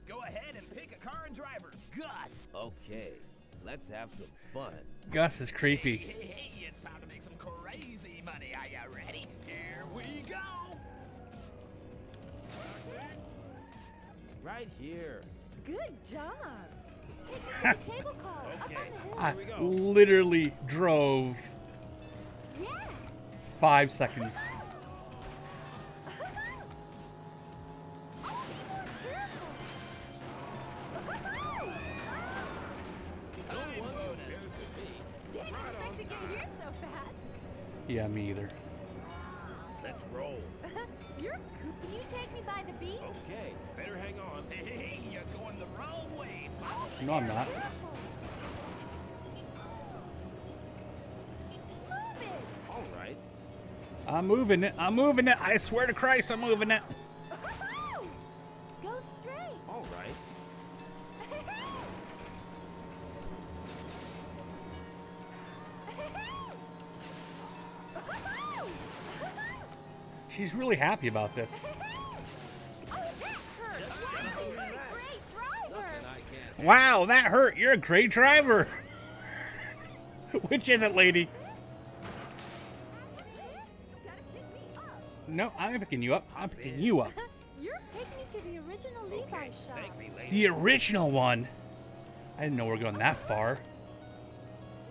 Go ahead and pick a car and driver, Gus. Okay, let's have some fun. Gus is creepy. Hey, it's time to make some crazy money. Are you ready? Here we go. Right here. Good job. Hey, get to the cable car. Okay. Up on the hill. I literally drove Yeah. 5 seconds. Didn't expect to get here so fast. Yeah, me either. Let's roll. You're can you take me by the beach? Okay, better hang on. Hey, you're going the wrong way. Follow me. No, I'm not. Move it. All right. I'm moving it. I'm moving it. I swear to Christ, I'm moving it. Go straight. All right. She's really happy about this. Oh, that hurt. Wow, you're a great driver. I can't. Wow, that hurt. You're a great driver. Which is it, lady? You gotta pick me up. No, I'm picking you up. I'm picking you up. You're picking me to the original Levi's shop. Thank me, lady. The original one. I didn't know we were going that far.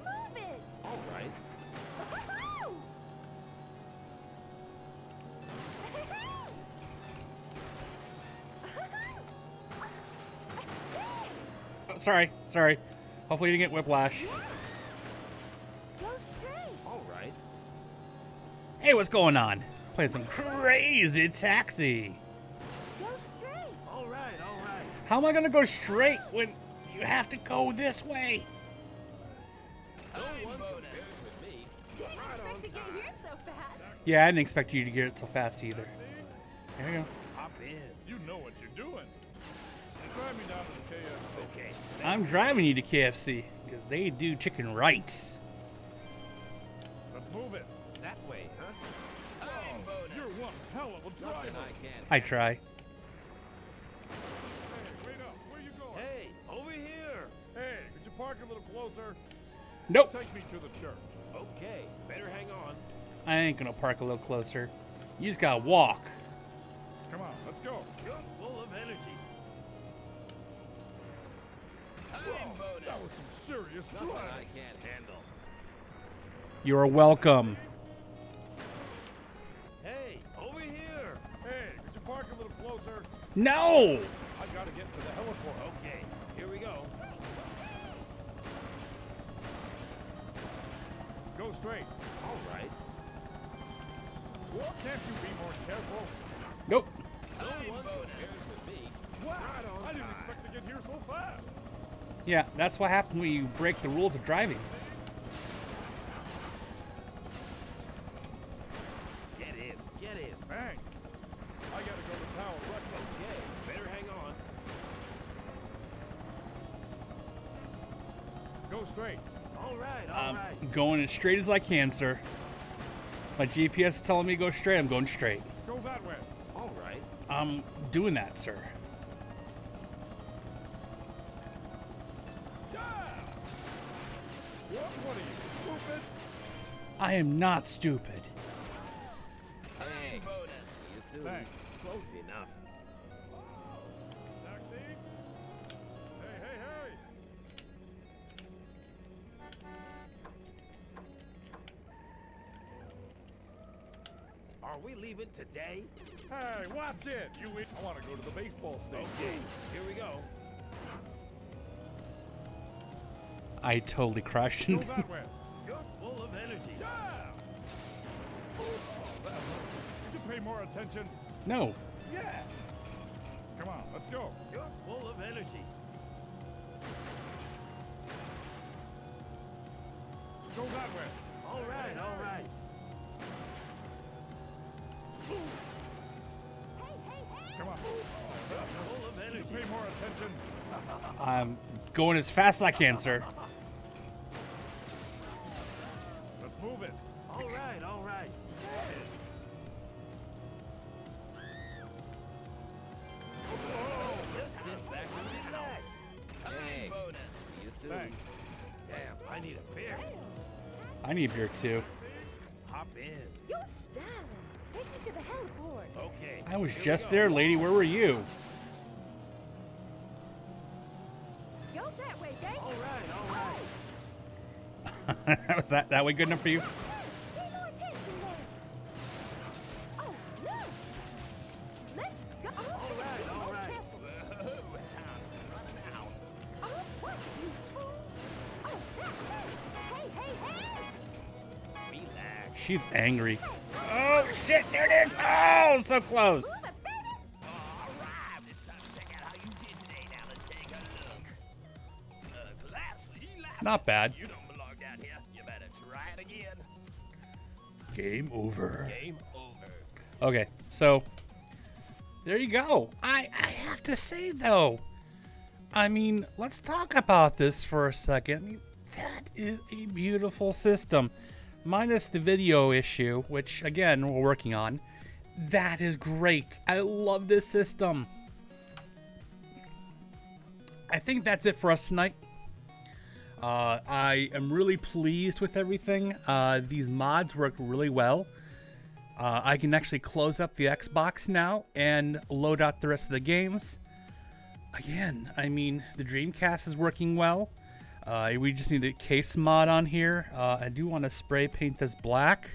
Move it. All right. Oh, sorry. Hopefully you didn't get whiplash. Go straight. All right. Hey, what's going on? Playing some Crazy Taxi. Go straight. All right. All right. How am I gonna go straight when you have to go this way? No one compares with me. Didn't expect to get here so fast. Yeah, I didn't expect you to get it so fast either. There you go. Hop in. You know what you're doing. Drive me down to the KFC. Okay. I'm driving you to KFC because they do chicken right. Let's move it. That way, huh? You're one hell of a Nothing driver. I can't. I try. Hey, wait up. Where you going? Hey, over here. Hey, could you park a little closer? Nope. Take me to the church. Okay, better hang on. I ain't gonna park a little closer. You just gotta walk. Come on, let's go. You're full of energy. That was some serious Nothing driving. I can't handle. You're welcome. Hey, over here. Hey, could you park a little closer? No! I gotta get to the heliport. Okay, here we go. Go straight. All right. Can't you be more careful? Nope. No one compares with me. What? Right on I didn't time. expect to get here so fast. Yeah, that's what happens when you break the rules of driving. Get in. Get in. Thanks. I gotta go to town right now. Okay. Better hang on. Go straight. All right. All right. Going as straight as I can, sir. My GPS is telling me to go straight. I'm going straight. Go that way. All right. I'm doing that, sir. Yeah. What are you, stupid? I am not stupid. Hey. Bonus. See you soon. Thanks. Close enough. Taxi. Hey, hey, hey. Are we leaving today? Hey, watch it. I want to go to the baseball stadium. Okay. Here we go. I totally crashed. Go that way. You're full of energy. Yeah. Could you pay more attention? No. Yeah. Come on, let's go. You're full of energy. Go that way. All right. All right. Come on. Full of Could energy. you pay more attention? I'm going as fast as I can, sir. Let's move it. All right. All right. Just sit back and relax. Hey. Bonus. See you soon. Thanks. Damn, I need a beer. I need beer too. Hop in. You're styling. Take me to the heliport. Okay. I was here we just go. there, lady. Where were you? Go that way, Dave. All right. All right. Was that way good enough for you? Pay no attention there. Oh, no. Let's go. Oh, All right. All right. Careful. Time's running out. Oh, watch you fool. Oh, that's it. Hey, hey, hey. Relax. She's angry. Oh shit! There it is. Oh, so close. Move it, baby. All right. It's time to check out how you did today. Now let's take a look. Classy. Not bad. You don't belong down here. You better try it again. Game over. Game over. Okay, so there you go. I have to say though, I mean, let's talk about this for a second. I mean, that is a beautiful system, minus the video issue, which again we're working on. That is great. I love this system. I think that's it for us tonight. I am really pleased with everything. These mods work really well. I can actually close up the Xbox now and load out the rest of the games. Again, I mean, the Dreamcast is working well. We just need a case mod on here. I do want to spray paint this black.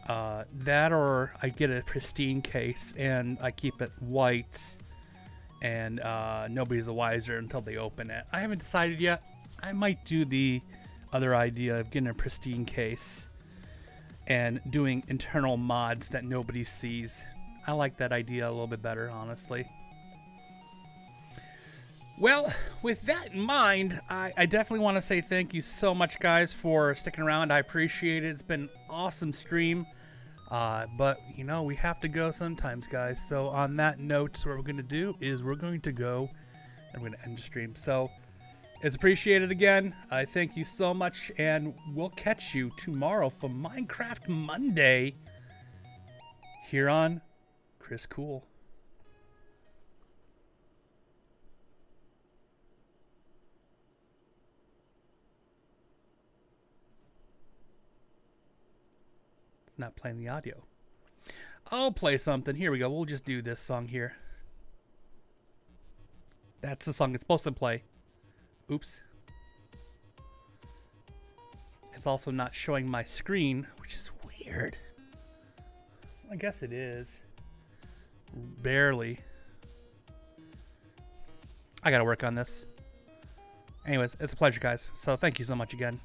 That or I get a pristine case and I keep it white. And nobody's the wiser until they open it. I haven't decided yet. I might do the other idea of getting a pristine case and doing internal mods that nobody sees. I like that idea a little bit better, honestly. Well, with that in mind, I definitely want to say thank you so much, guys, for sticking around. I appreciate it. It's been an awesome stream. But, you know, we have to go sometimes, guys. So on that note, what we're going to do is we're going to go and we're going to end the stream. So it's appreciated again. I thank you so much. And we'll catch you tomorrow for Minecraft Monday here on Chris Cool. Not playing the audio. I'll play something. Here we go. We'll just do this song here. That's the song it's supposed to play. Oops. It's also not showing my screen, which is weird. I guess it is. Barely. I gotta work on this. Anyways, it's a pleasure, guys. So thank you so much again.